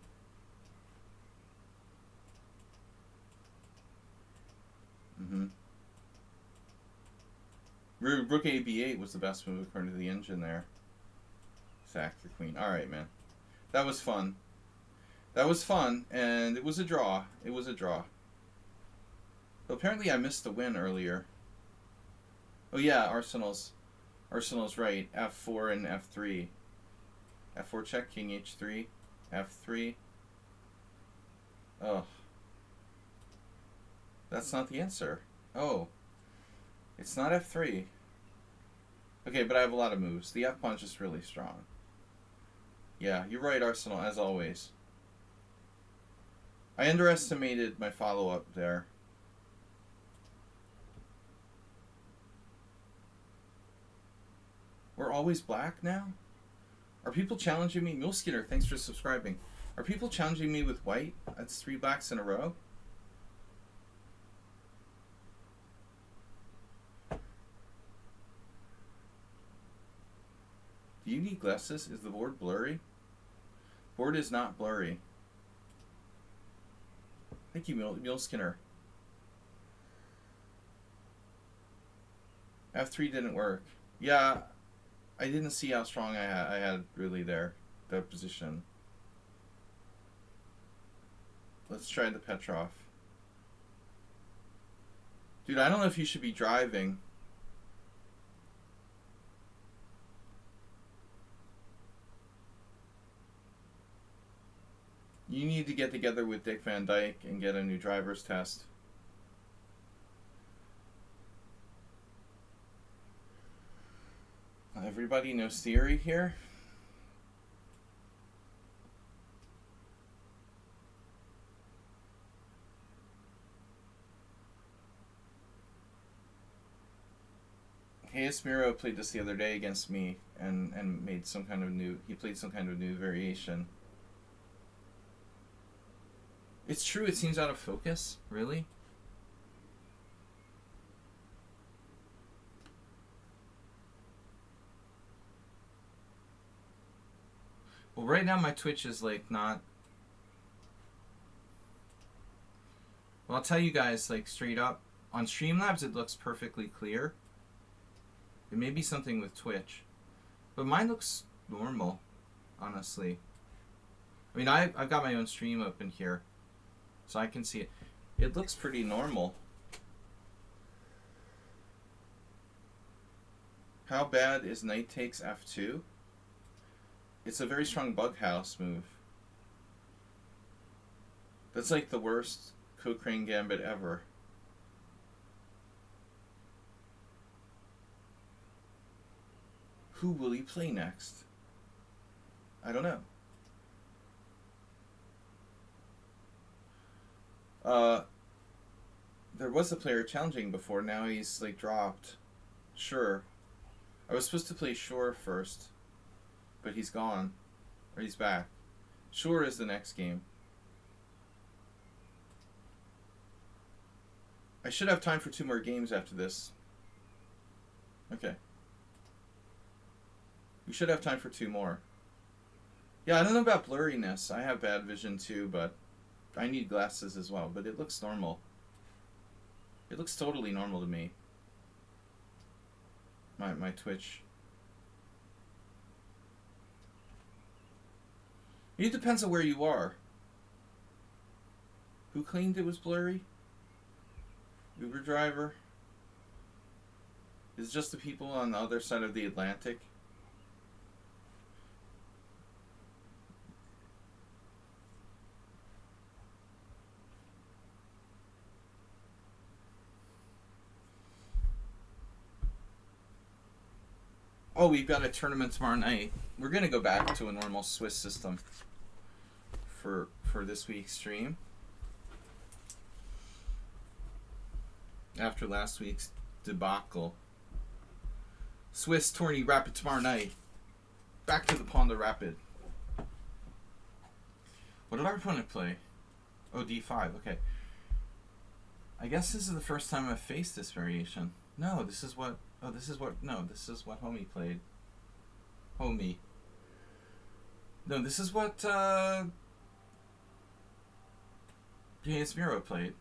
Rook a b8 was the best move according to the engine there. Sack the queen. Alright, man. That was fun. That was fun, and it was a draw. It was a draw. But apparently I missed the win earlier. Oh yeah, Arsenal's right. f4 and f3. f4 check, king h3, f3. Oh. That's not the answer. Oh. It's not f3. Okay, but I have a lot of moves. The f pawn's just really strong. Yeah, you're right, Arsenal, as always. I underestimated my follow-up there. We're always black now? Are people challenging me? Mule Skinner, thanks for subscribing. Are people challenging me with white? That's 3 blacks in a row? Do you need glasses? Is the board blurry? Board is not blurry. Thank you, Mule Skinner. f3 didn't work. Yeah, I didn't see how strong I had really there, that position. Let's try the Petrov. Dude, I don't know if you should be driving. You need to get together with Dick Van Dyke and get a new driver's test. Everybody knows theory here. Hayes Miro played this the other day against me and made some kind of new, he played some kind of new variation. It's true, it seems out of focus. Really? Well, right now my Twitch is like not... Well, I'll tell you guys like straight up. On Streamlabs it looks perfectly clear. It may be something with Twitch. But mine looks normal, honestly. I mean, I've got my own stream open here, so I can see it. It looks pretty normal. How bad is knight takes f2? It's a very strong bug house move. That's like the worst Cochrane gambit ever. Who will he play next? I don't know. There was a player challenging before, now he's like dropped. Sure. I was supposed to play Shore first, but he's gone. Or he's back. Shore is the next game. I should have time for 2 more games after this. Okay. We should have time for 2 more. Yeah, I don't know about blurriness. I have bad vision too, but I need glasses as well. But it looks normal. It looks totally normal to me. My Twitch. It depends on where you are. Who claimed it was blurry? Uber driver? Is it just the people on the other side of the Atlantic? Oh, we've got a tournament tomorrow night. We're gonna go back to a normal Swiss system for this week's stream. After last week's debacle. Swiss tourney rapid tomorrow night. Back to the Pawn to Rapid. What did our opponent play? Oh, d5. Okay. I guess this is the first time I've faced this variation. No, this is what... Oh, this is what... No, this is what Homie played. Homie. No, this is what... J.S. Miro played.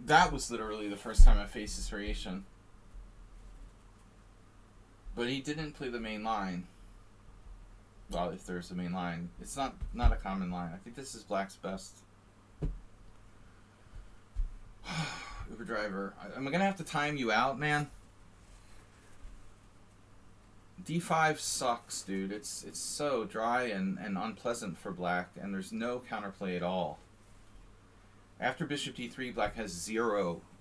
That was literally the first time I faced this variation. But he didn't play the main line. Well, if there's a main line. It's not a common line. I think this is Black's best. Uber driver. Am I going to have to time you out, man? D5 sucks, dude. It's so dry and unpleasant for Black, and there's no counterplay at all. After Bishop D3, Black has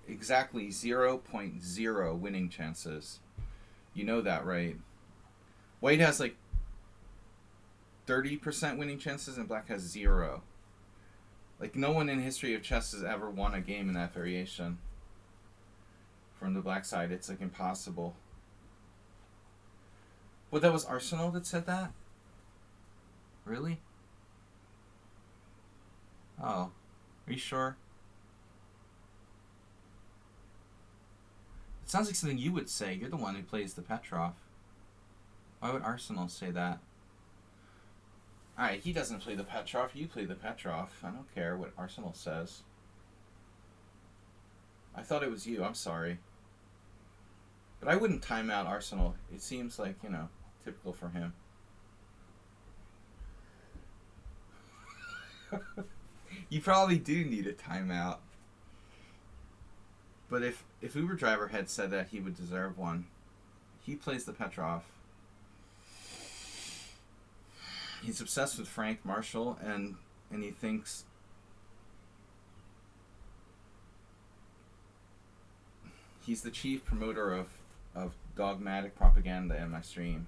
exactly 0.0 winning chances. You know that, right? White has like 30% winning chances and Black has 0. Like, no one in history of chess has ever won a game in that variation. From the Black side, it's like impossible. Well, that was Arsenal that said that? Really? Oh. Are you sure? It sounds like something you would say. You're the one who plays the Petrov. Why would Arsenal say that? Alright, he doesn't play the Petrov. You play the Petrov. I don't care what Arsenal says. I thought it was you. I'm sorry. But I wouldn't time out Arsenal. It seems like, you know, typical for him. You probably do need a timeout. But if Uber Driver had said that he would deserve one, he plays the Petrov. He's obsessed with Frank Marshall, and he thinks he's the chief promoter of dogmatic propaganda in my stream.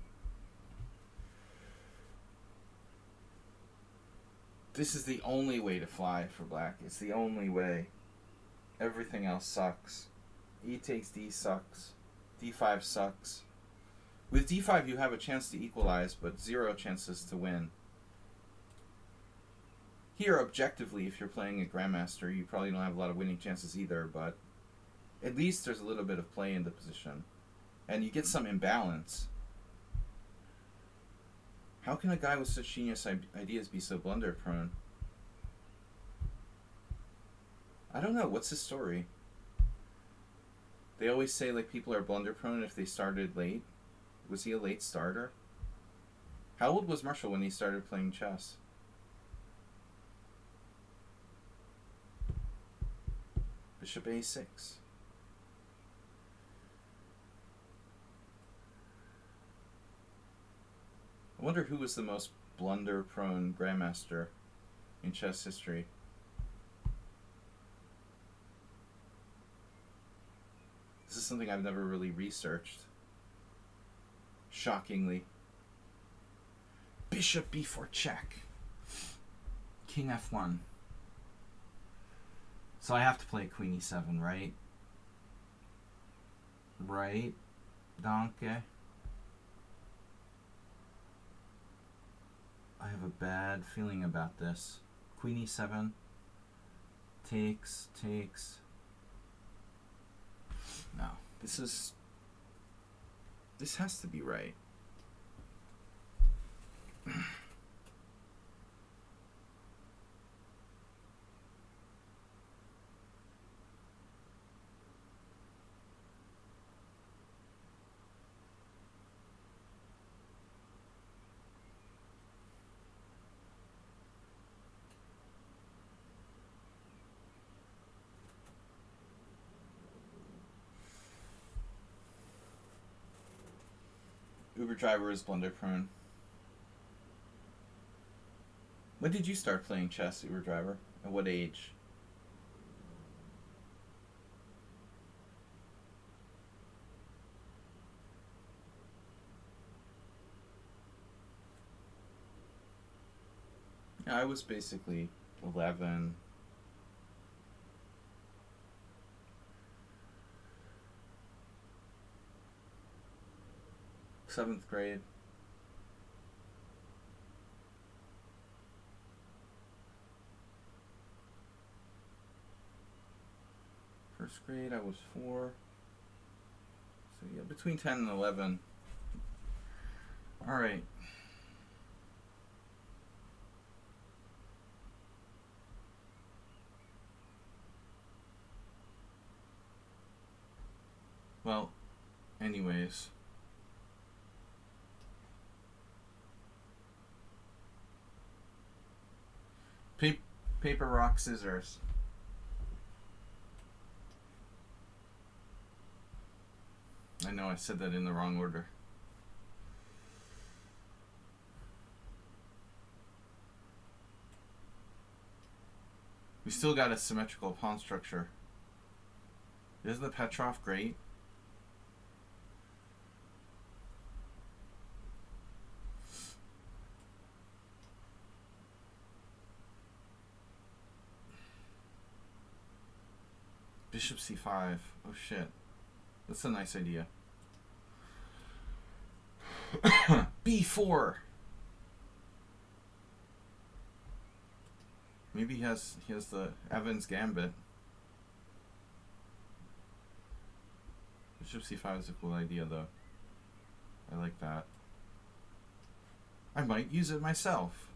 This is the only way to fly for Black. It's the only way. Everything else sucks. E takes D sucks. D5 sucks. With D5 you have a chance to equalize, but 0 chances to win. Here, objectively, if you're playing a Grandmaster, you probably don't have a lot of winning chances either, but at least there's a little bit of play in the position. And you get some imbalance. How can a guy with such genius ideas be so blunder-prone? I don't know. What's his story? They always say like people are blunder-prone if they started late. Was he a late starter? How old was Marshall when he started playing chess? Bishop A6. I wonder who was the most blunder-prone grandmaster in chess history. This is something I've never really researched. Shockingly. Bishop b4 check. King f1. So I have to play queen e7, right? Right? Danke. I have a bad feeling about this. Queen e7. Takes. No. This has to be right. Uber driver is blunder prone. When did you start playing chess, Uber driver? At what age? Yeah, I was basically 11. Seventh grade. First grade, I was 4. So yeah, between 10 and 11. All right. Well, anyways. Paper, rock, scissors. I know I said that in the wrong order. We still got a symmetrical pawn structure. Isn't the Petrov great? Bishop c5. Oh shit. That's a nice idea. b4. Maybe he has the Evans Gambit. Bishop c5 is a cool idea though. I like that. I might use it myself.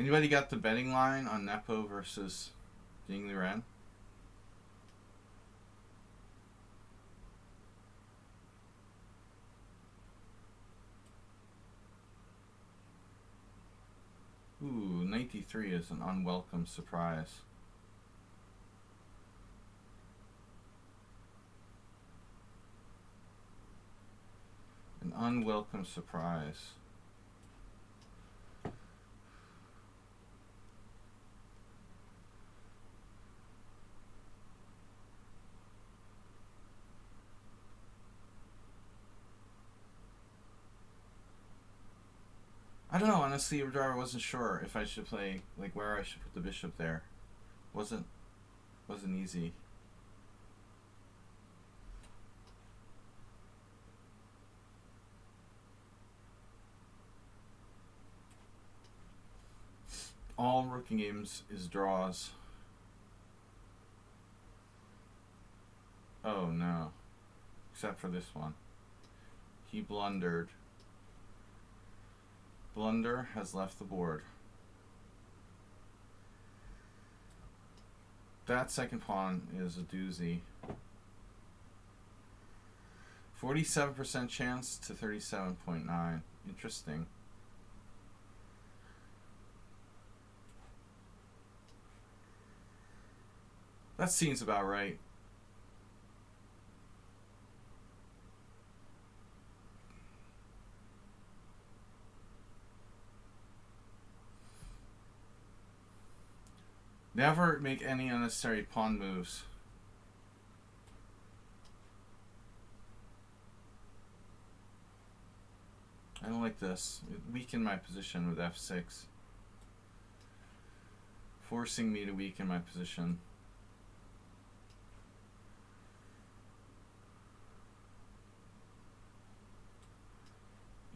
Anybody got the betting line on Nepo versus Ding Liren? Ooh, 93 is an unwelcome surprise. An unwelcome surprise. I don't know, honestly, I wasn't sure if I should play, like, where I should put the bishop there. Wasn't easy. All rookie games is draws. Oh no. Except for this one. He blundered. Blunder has left the board. That second pawn is a doozy. 47% chance to 37.9. Interesting. That seems about right. Never make any unnecessary pawn moves. I don't like this. It weakened my position with f6. Forcing me to weaken my position.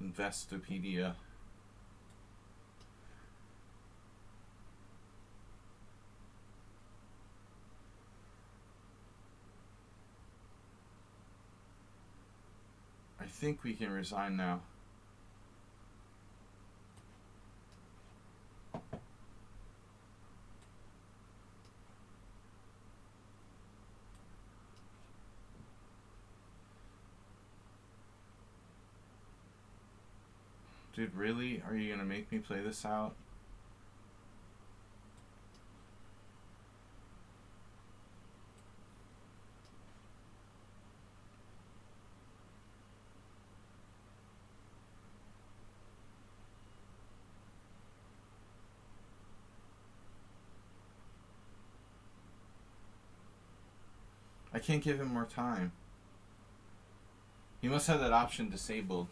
Investopedia. I think we can resign now. Dude, really? Are you gonna make me play this out? I can't give him more time. He must have that option disabled.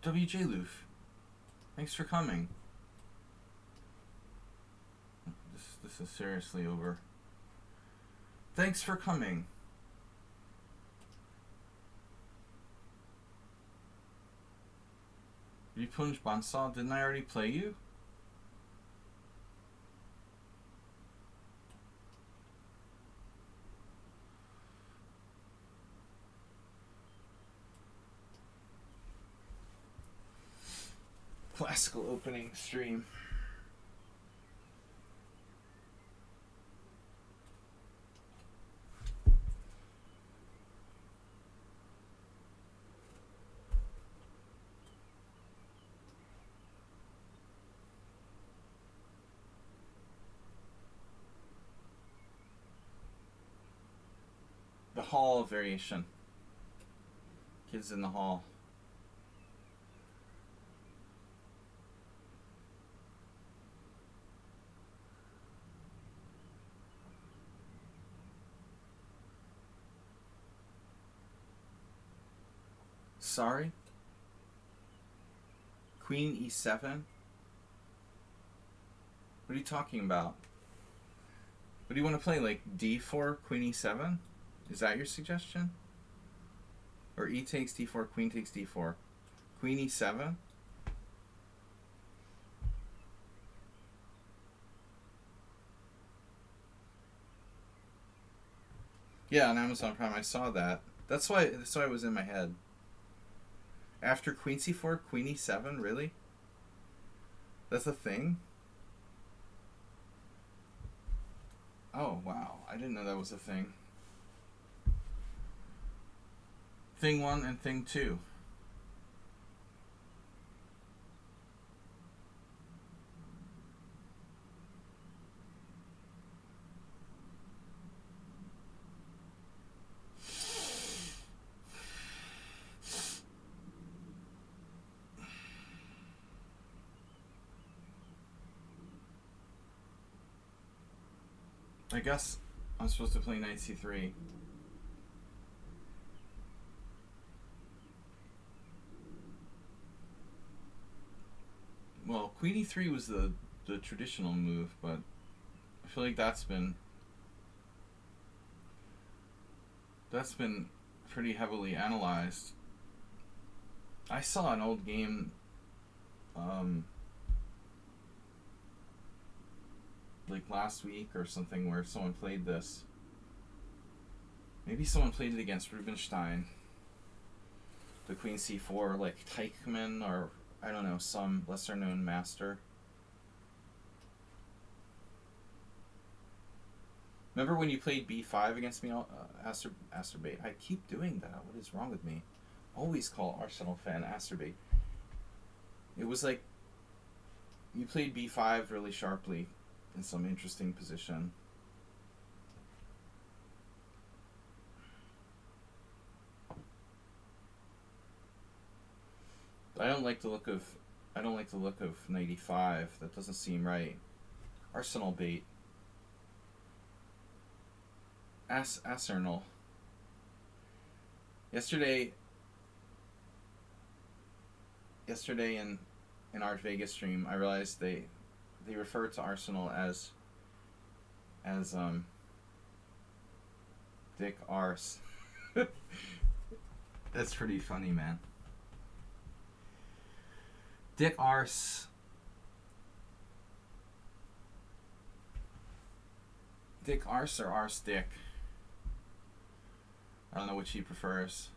WJ Loof, thanks for coming. This is seriously over. Thanks for coming. Repunj Bansal, didn't I already play you? Classical opening stream. The hall variation. Kids in the hall. Sorry? Queen e7? What are you talking about? What do you want to play? Like d4, queen e7? Is that your suggestion? Or e takes d4, queen takes d4. Queen e7? Yeah, on Amazon Prime I saw that. That's why it was in my head. After queen c4, queen e7? Really? That's a thing? Oh, wow. I didn't know that was a thing. Thing 1 and thing 2. I guess I'm supposed to play knight c3. Well, queen e3 was the traditional move, but I feel like that's been pretty heavily analyzed. I saw an old game like last week or something where someone played this. Maybe someone played it against Rubinstein. The queen c4, like Teichmann or I don't know, some lesser known master. Remember when you played b5 against me, Asterbait? I keep doing that. What is wrong with me? Always call Arsenal fan Asterbait. It was like you played b5 really sharply in some interesting position. I don't like the look of knight e5. That doesn't seem right. Arsenal bait. Arsenal. Yesterday in our Vegas stream, I realized they refer to Arsenal as Dick Ars. That's pretty funny, man. Dick Ars. Dick Ars or Ars Dick? I don't know which he prefers.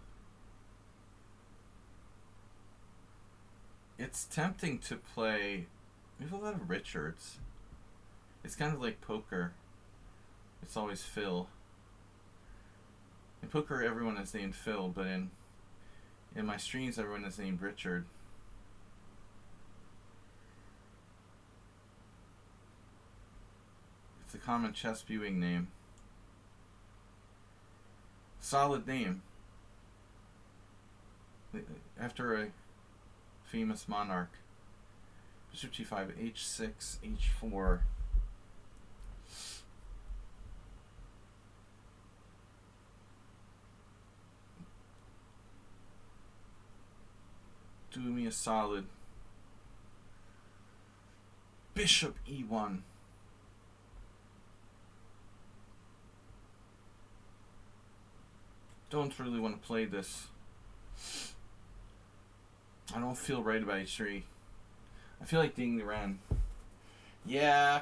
It's tempting to play. We have a lot of Richards. It's kind of like poker. It's always Phil. In poker, everyone is named Phil, but in my streams, everyone is named Richard. It's a common chess viewing name. Solid name. After a famous monarch. Bishop g5, h6, h4. Do me a solid. Bishop e1. Don't really want to play this. I don't feel right about h3. I feel like ding the ren. Yeah.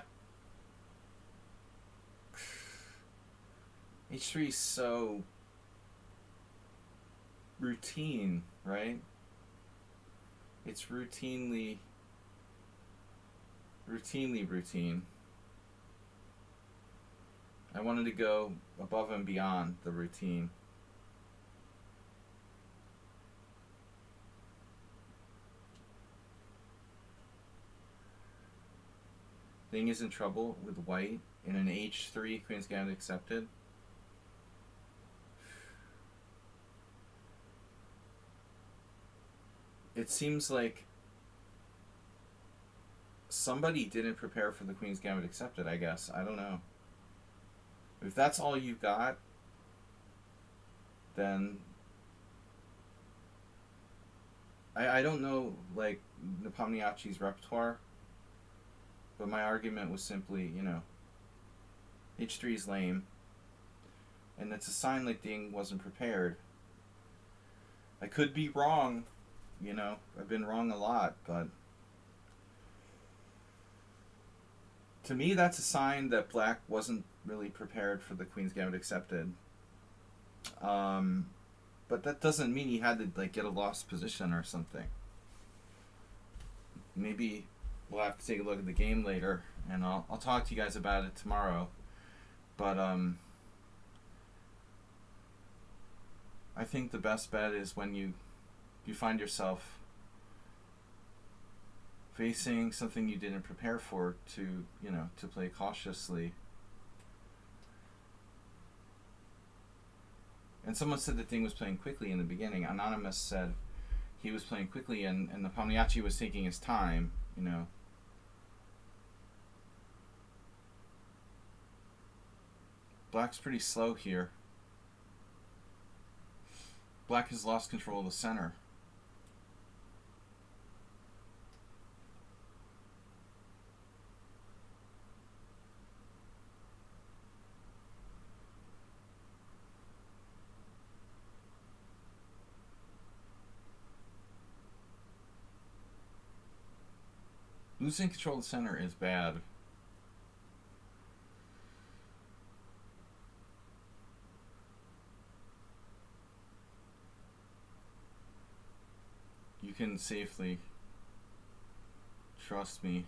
h3 is so routine, right? It's routinely routine. I wanted to go above and beyond the routine. Thing is in trouble with white in an h3. Queen's Gambit accepted. It seems like somebody didn't prepare for the Queen's Gambit accepted, I guess. I don't know. If that's all you got, then I don't know, like, Nepomniachtchi's repertoire, but my argument was simply, h3 is lame, and it's a sign like Ding wasn't prepared. I could be wrong, I've been wrong a lot, but to me that's a sign that Black wasn't really prepared for the Queen's Gambit accepted. But that doesn't mean he had to get a lost position or something. Maybe we'll have to take a look at the game later, and I'll talk to you guys about it tomorrow. But I think the best bet is when you find yourself facing something you didn't prepare for, to play cautiously. And someone said that Ding was playing quickly in the beginning. Anonymous said he was playing quickly, and Nepomniachtchi was taking his time, Black's pretty slow here. Black has lost control of the center. Losing control of the center is bad. You can safely trust me.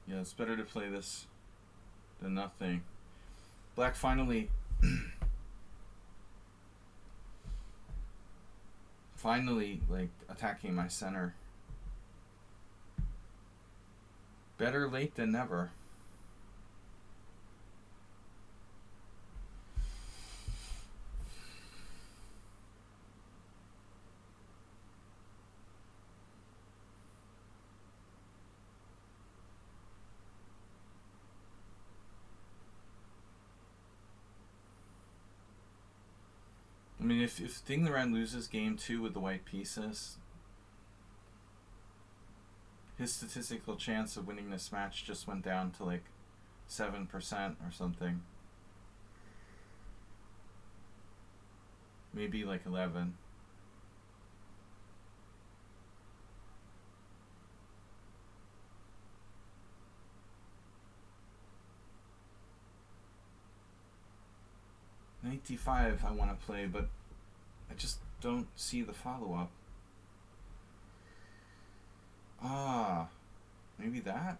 Yeah, it's better to play this than nothing. Black finally attacking my center. Better late than never. I mean, if Thingnaran loses game 2 with the white pieces, his statistical chance of winning this match just went down to like 7% or something. Maybe like 11. Knight d5 I want to play, but I just don't see the follow-up. Ah, maybe that?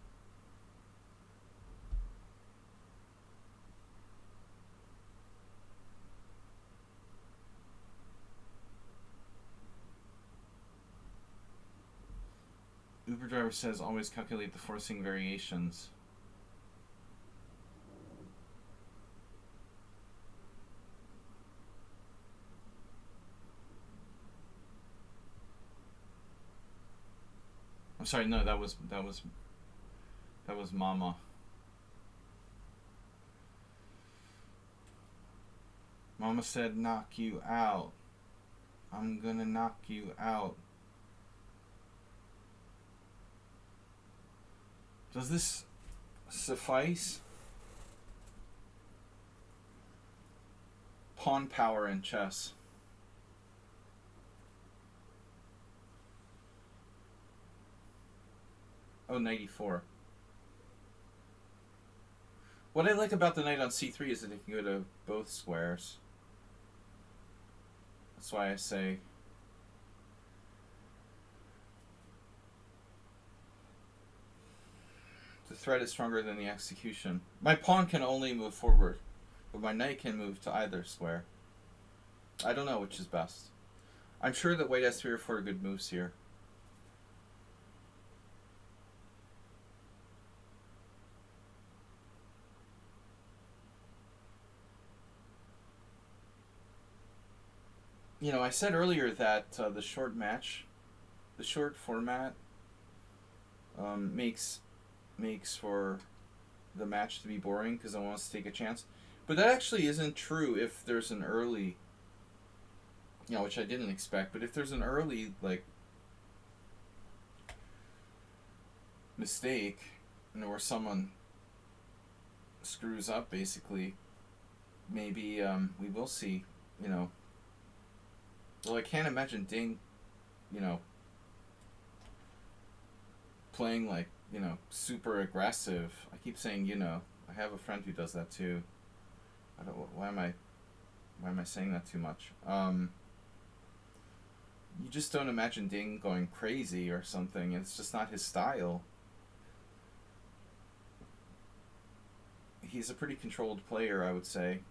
Uber driver says always calculate the forcing variations. I'm sorry, no, that was Mama. Mama said knock you out. I'm gonna knock you out. Does this suffice? Pawn power in chess. Oh, 94. What I like about the knight on c3 is that it can go to both squares. That's why I say the threat is stronger than the execution. My pawn can only move forward, but my knight can move to either square. I don't know which is best. I'm sure that white has 3 or 4 good moves here. You know, I said earlier that the short format makes for the match to be boring because I want to take a chance. But that actually isn't true if there's an early, you know, which I didn't expect, but if there's an early, like, mistake, you know, where someone screws up, basically, maybe we will see, you know. Well, I can't imagine Ding, you know, playing like, you know, super aggressive. I keep saying, you know. I have a friend who does that too. I don't. Why am I saying that too much? You just don't imagine Ding going crazy or something. It's just not his style. He's a pretty controlled player, I would say.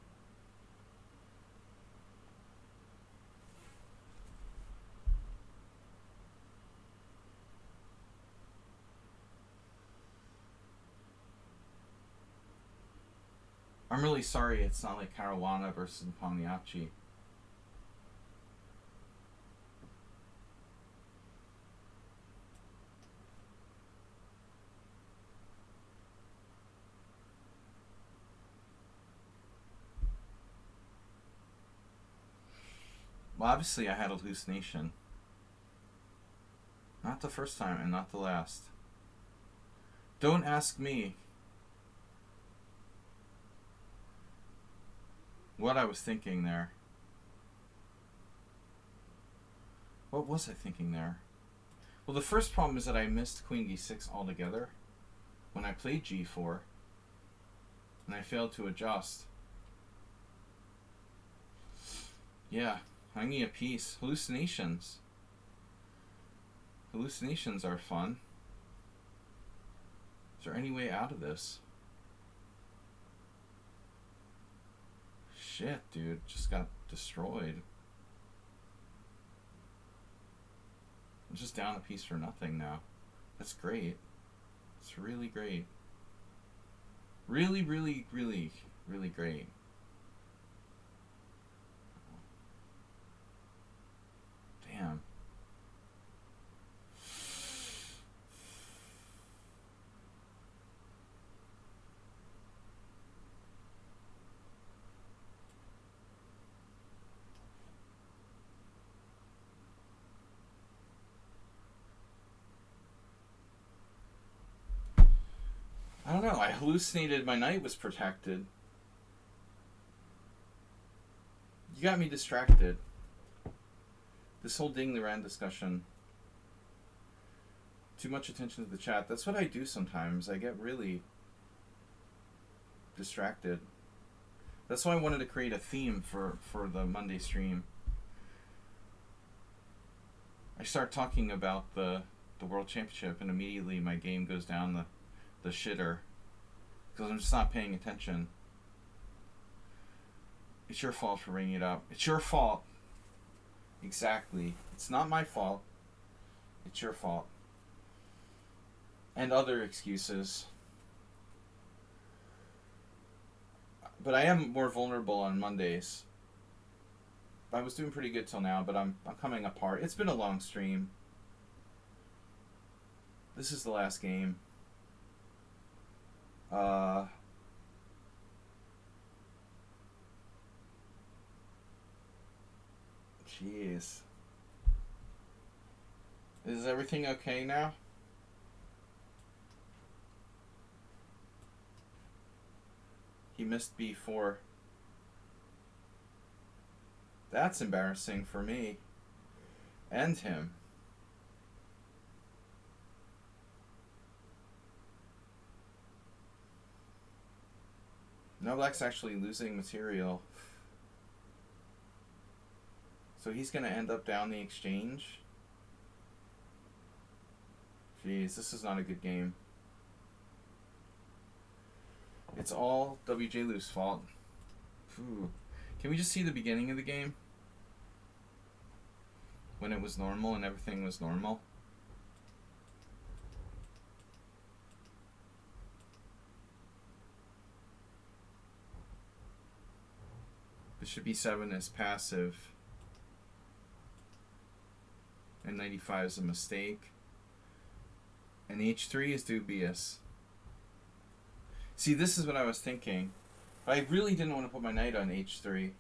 I'm really sorry it's not like Caruana versus Pagliacci. Well, obviously I had a hallucination. Not the first time and not the last. Don't ask me what I was thinking there. What was I thinking there? Well, the first problem is that I missed Queen d6 altogether when I played g4, and I failed to adjust. Yeah, hanging a piece. Hallucinations. Hallucinations are fun. Is there any way out of this? Shit, dude. Just got destroyed. I'm just down a piece for nothing now. That's great. It's really great. Really, really, really, really great. Damn. I don't know. I hallucinated my knight was protected. You got me distracted. This whole Ding Liren discussion. Too much attention to the chat. That's what I do sometimes. I get really distracted. That's why I wanted to create a theme for the Monday stream. I start talking about the World Championship and immediately my game goes down the shitter because I'm just not paying attention. It's your fault for bringing it up. It's your fault. Exactly. It's not my fault. It's your fault. And other excuses. But I am more vulnerable on Mondays. I was doing pretty good till now, but I'm coming apart. It's been a long stream. This is the last game. Jeez. Is everything okay now? He missed B4. That's embarrassing for me. And him. No, Black's actually losing material. So he's going to end up down the exchange. Jeez, this is not a good game. It's all WJ Lu's fault. Ooh. Can we just see the beginning of the game? When it was normal and everything was normal? Bishop B7 is passive. And 95 is a mistake. And H3 is dubious. See, this is what I was thinking. But I really didn't want to put my knight on H3.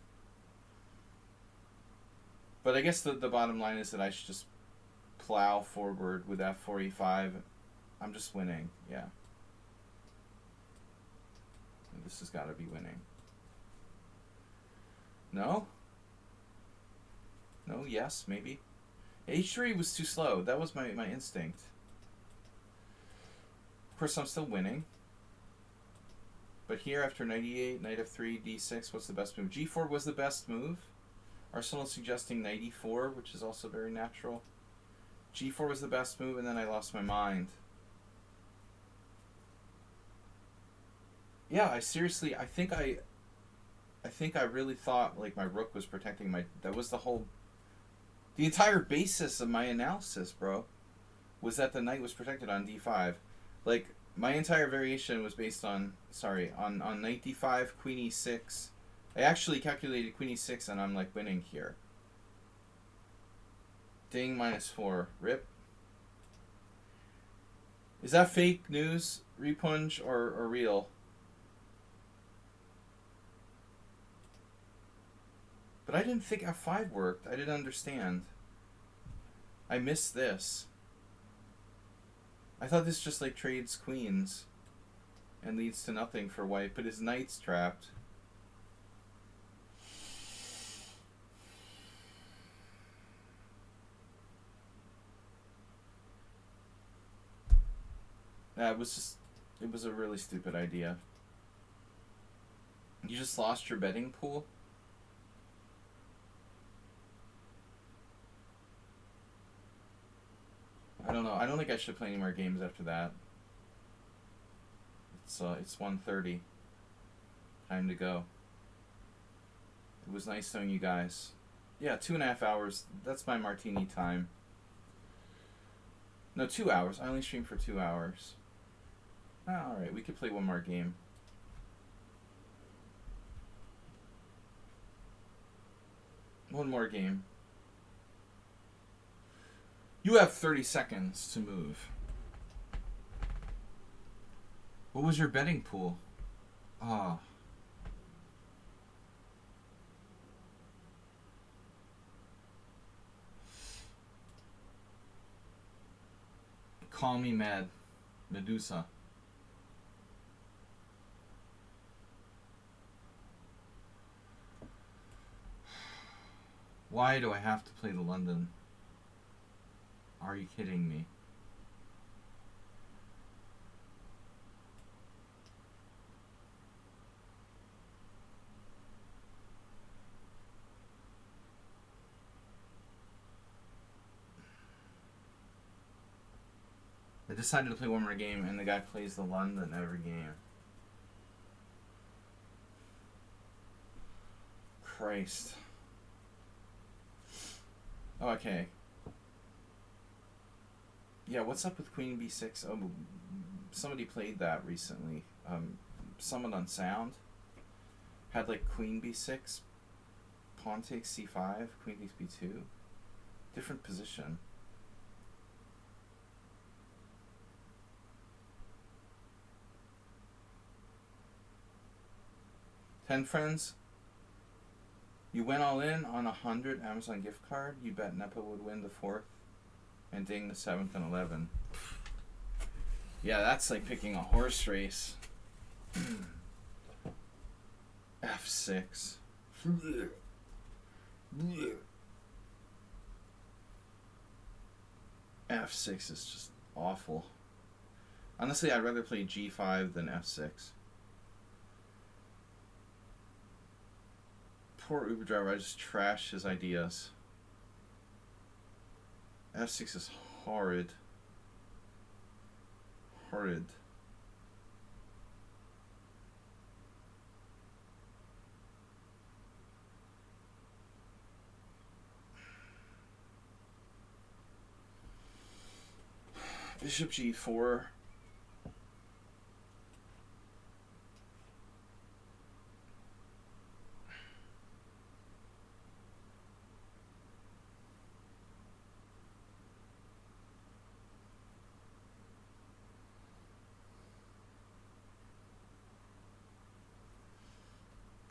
But I guess the bottom line is that I should just plow forward with F4, E5. I'm just winning, yeah. And this has got to be winning. No? No, yes, maybe. H3 was too slow. That was my instinct. Of course, I'm still winning. But here, after 98, knight f3, d6, what's the best move? G4 was the best move. Arsenal suggesting knight e4, which is also very natural. G4 was the best move, and then I lost my mind. Yeah, I seriously, I think I really thought like my rook was protecting my. That was the entire basis of my analysis, bro, was that the knight was protected on d5. Like, my entire variation was based on knight d5, queen e6. I actually calculated queen e6 and I'm like winning here. Ding, -4. Rip. Is that fake news, Repunge, or real? But I didn't think f5 worked. I didn't understand. I missed this. I thought this just like trades queens and leads to nothing for white, but his knight's trapped. It was a really stupid idea. You just lost your betting pool? I don't know. I don't think I should play any more games after that. It's 1:30. Time to go. It was nice knowing you guys. Yeah, 2.5 hours. That's my martini time. No, 2 hours. I only stream for 2 hours. Alright, we could play one more game. One more game. You have 30 seconds to move. What was your betting pool? Ah. Call me mad. Medusa. Why do I have to play the London? Are you kidding me? I decided to play one more game, and the guy plays the London every game. Christ. Oh, okay. Yeah, what's up with Queen B6? Oh, somebody played that recently. Someone on Sound had like Queen B6, Pawn takes C5, Queen takes B2. Different position. Ten friends. You went all in on 100 Amazon gift card. You bet Nepa would win the 4th and Ding the 7th and 11. Yeah, that's like picking a horse race. F6. F6 is just awful. Honestly, I'd rather play G5 than F6. Poor Uber driver, I just trashed his ideas. F6 is horrid. Horrid. Bishop G4.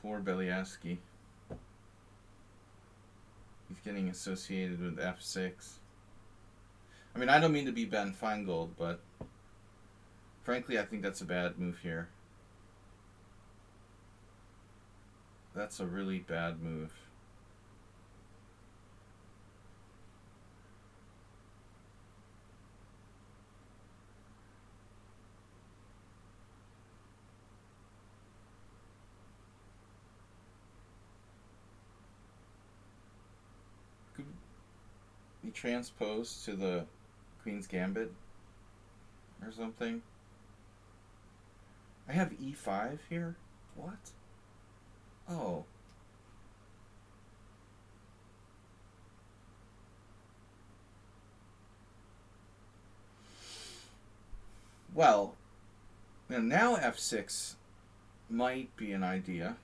Poor Belyaski. He's getting associated with F6. I mean, I don't mean to be Ben Feingold, but frankly, I think that's a bad move here. That's a really bad move. Could be transposed to the Queen's Gambit or something. I have E5 here? What? Oh. Well, now F6 might be an idea.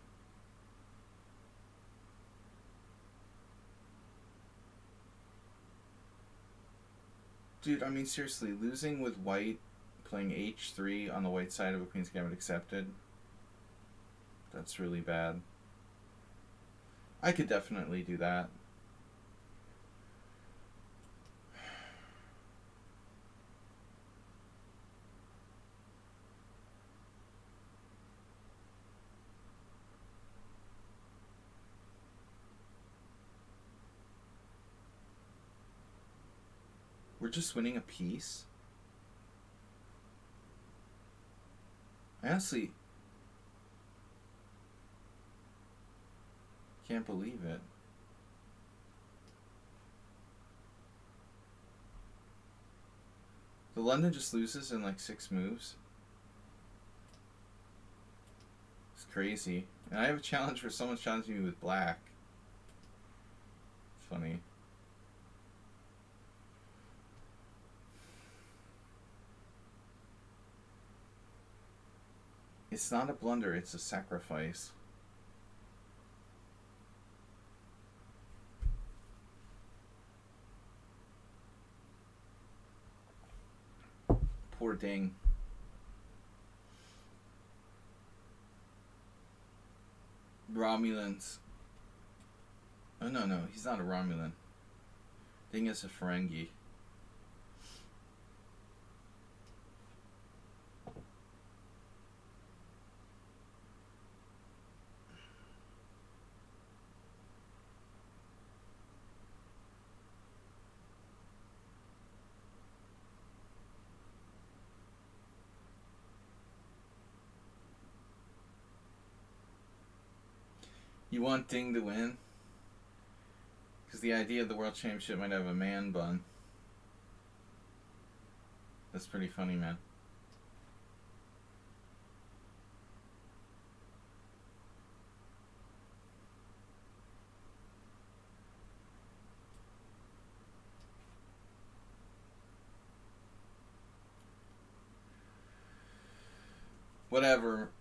Dude, I mean, seriously, losing with white, playing H3 on the white side of a Queen's Gambit accepted, that's really bad. I could definitely do that. We're just winning a piece? Honestly, can't believe it. The London just loses in like 6 moves. It's crazy. And I have a challenge where someone's challenging me with black. It's funny. It's not a blunder, it's a sacrifice. Poor Ding. Romulans. Oh, no, he's not a Romulan. Ding is a Ferengi. You want Ding to win? Because the idea of the World Championship might have a man bun. That's pretty funny, man. Whatever.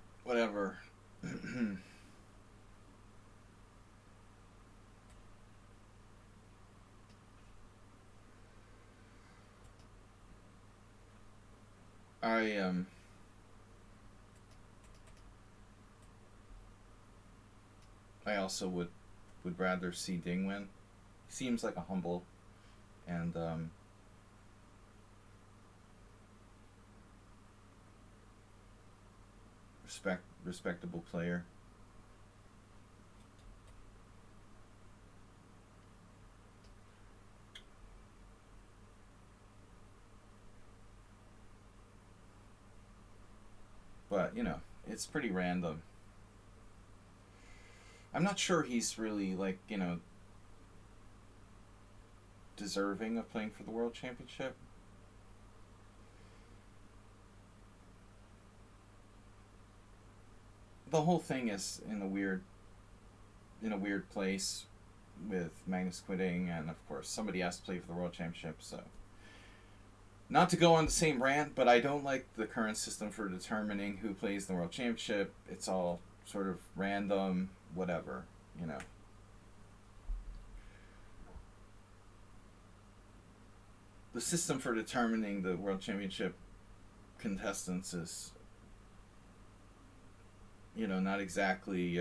I also would rather see Ding win. He seems like a humble and respectable player. But, it's pretty random. I'm not sure he's really, deserving of playing for the World Championship. The whole thing is in a weird place with Magnus quitting, and of course somebody has to play for the World Championship, so not to go on the same rant, but I don't like the current system for determining who plays the World Championship. It's all sort of random, whatever, The system for determining the World Championship contestants is, not exactly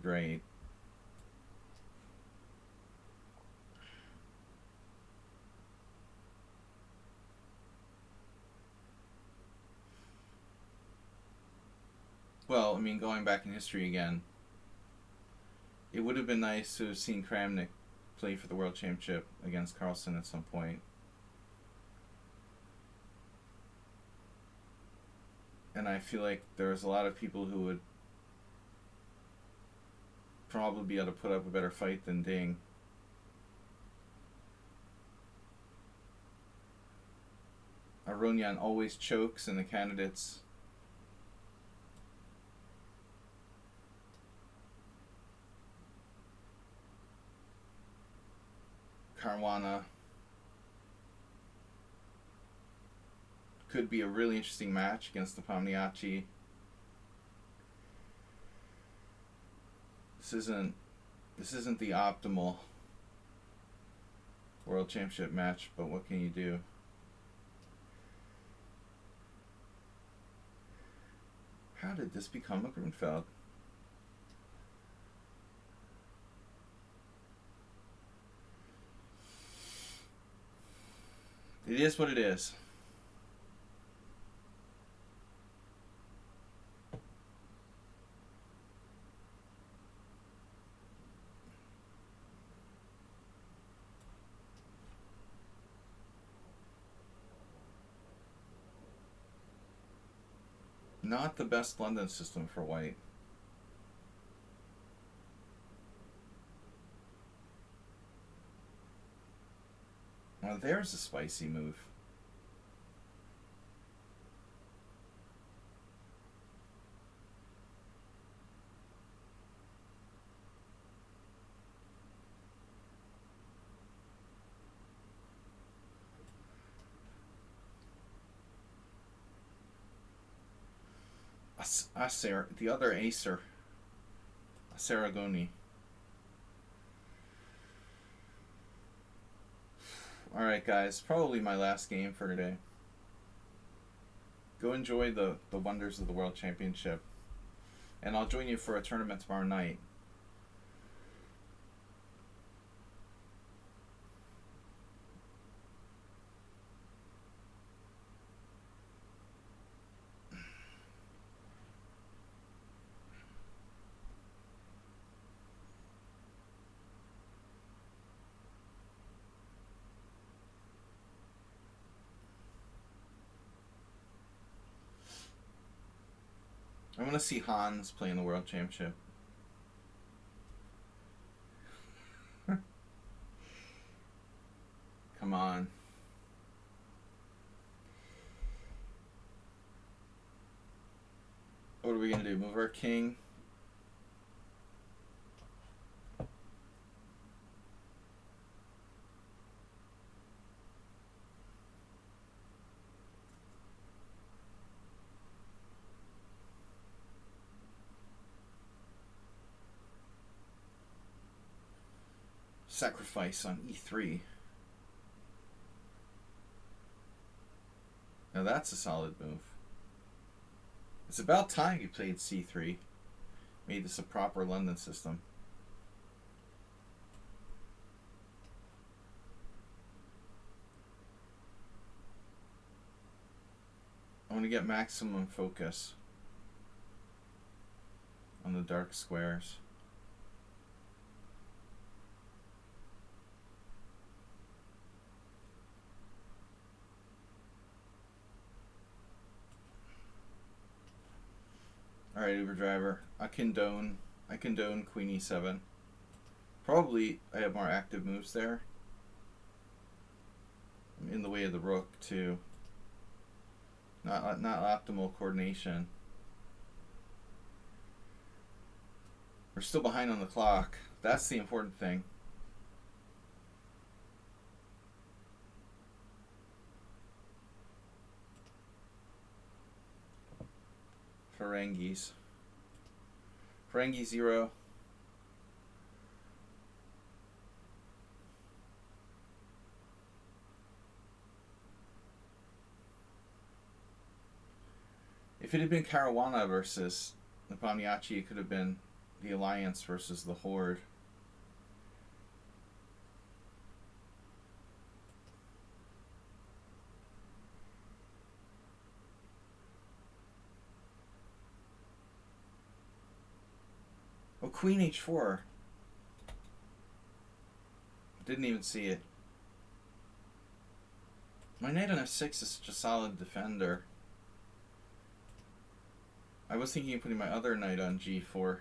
great. Well, going back in history again, it would have been nice to have seen Kramnik play for the World Championship against Carlsen at some point. And I feel like there's a lot of people who would probably be able to put up a better fight than Ding. Aronian always chokes in the candidates. Caruana could be a really interesting match against the Pomniachi. This isn't the optimal World Championship match, but what can you do? How did this become a Grunfeld? It is what it is. Not the best London system for white. Well, there's a spicy move. Acer, the other Acer, Aceragoni. Alright, guys, probably my last game for today. Go enjoy the wonders of the World Championship. And I'll join you for a tournament tomorrow night. I want to see Hans play in the World Championship. Come on. What are we going to do? Move our king? Sacrifice on e3. Now that's a solid move. It's about time you played c3. Made this a proper London system. I want to get maximum focus on the dark squares. Alright, Uber driver. I condone Queen e7. Probably I have more active moves there. I'm in the way of the rook too. Not optimal coordination. We're still behind on the clock. That's the important thing. Ferengi's. Ferengi 0. If it had been Caruana versus Nepomniachtchi, it could have been the Alliance versus the Horde. Oh, Queen h4. Didn't even see it. My knight on f6 is such a solid defender. I was thinking of putting my other knight on g4.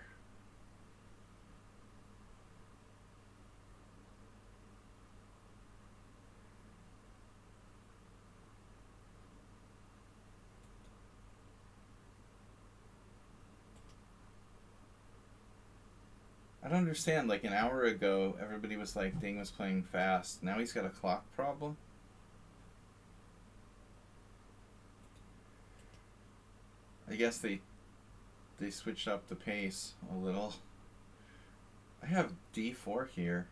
I don't understand, like an hour ago everybody was like Ding was playing fast. Now he's got a clock problem? I guess they switched up the pace a little. I have d4 here.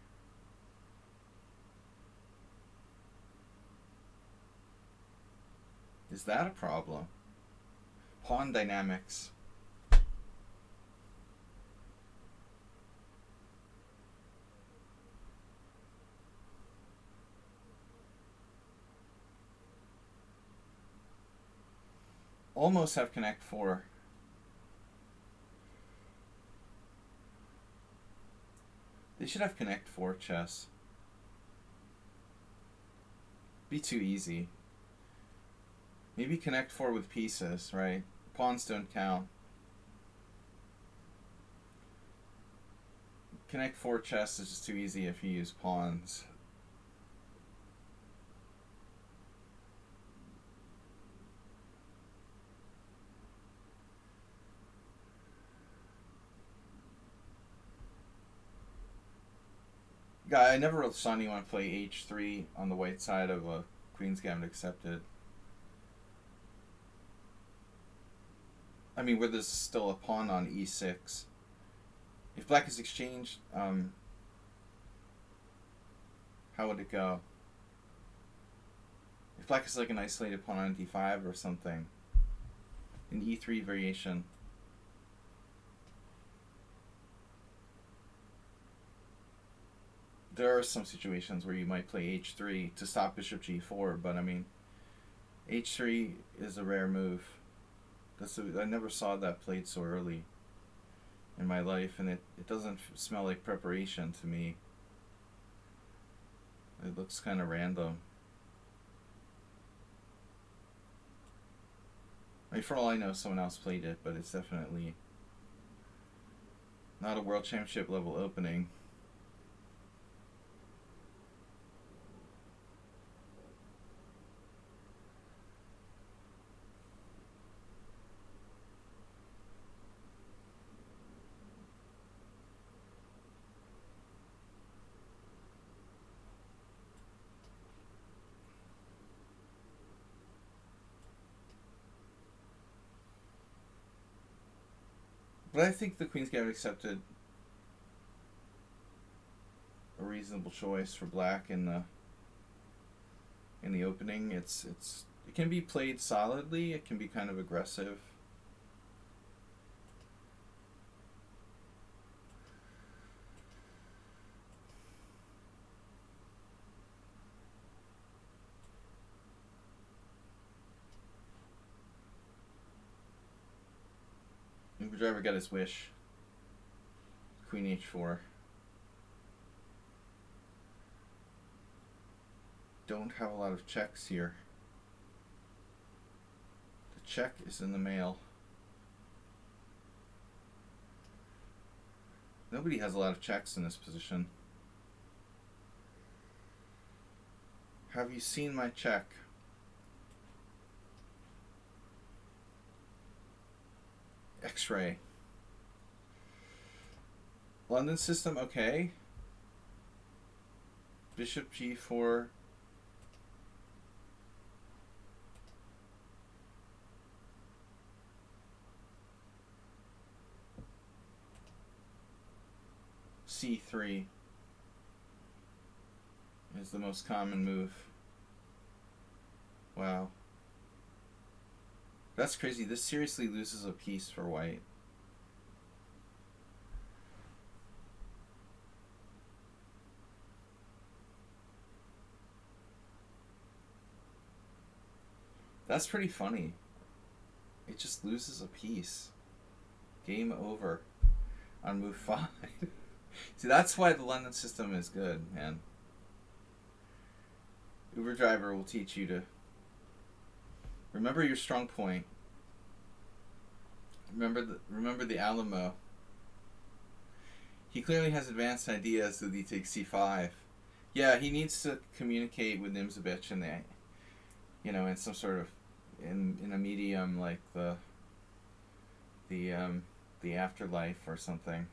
Is that a problem? Pawn dynamics. Almost have connect 4. They should have connect 4 chess. Be too easy. Maybe connect 4 with pieces, right? Pawns don't count. Connect 4 chess is just too easy if you use pawns. I never saw anyone play h3 on the white side of a Queen's Gambit accepted. I mean, where there's still a pawn on e6. If black is exchanged, how would it go? If black is like an isolated pawn on d5 or something, an e3 variation. There are some situations where you might play h3 to stop bishop g4, but I mean, h3 is a rare move. I never saw that played so early in my life, and it doesn't smell like preparation to me. It looks kind of random. I mean, for all I know, someone else played it, but it's definitely not a World Championship level opening. But I think the Queen's Gambit accepted a reasonable choice for black in the opening. It can be played solidly. It can be kind of aggressive. Uber driver got his wish. Queen h4. Don't have a lot of checks here. The check is in the mail. Nobody has a lot of checks in this position. Have you seen my check? X-ray. London system, okay. Bishop g4. c3 is the most common move. Wow. That's crazy. This seriously loses a piece for white. That's pretty funny. It just loses a piece. Game over on move 5. See, that's why the London system is good, man. Uber driver will teach you to remember your strong point. Remember the Alamo. He clearly has advanced ideas that he takes c5. Yeah, he needs to communicate with Nimzovich in the, in some sort of in a medium like the afterlife or something.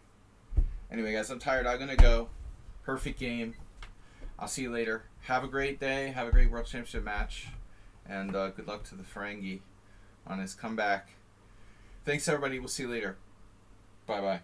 Anyway, guys, I'm tired. I'm gonna go. Perfect game. I'll see you later. Have a great day. Have a great World Championship match. And good luck to the Ferengi on his comeback. Thanks, everybody. We'll see you later. Bye-bye.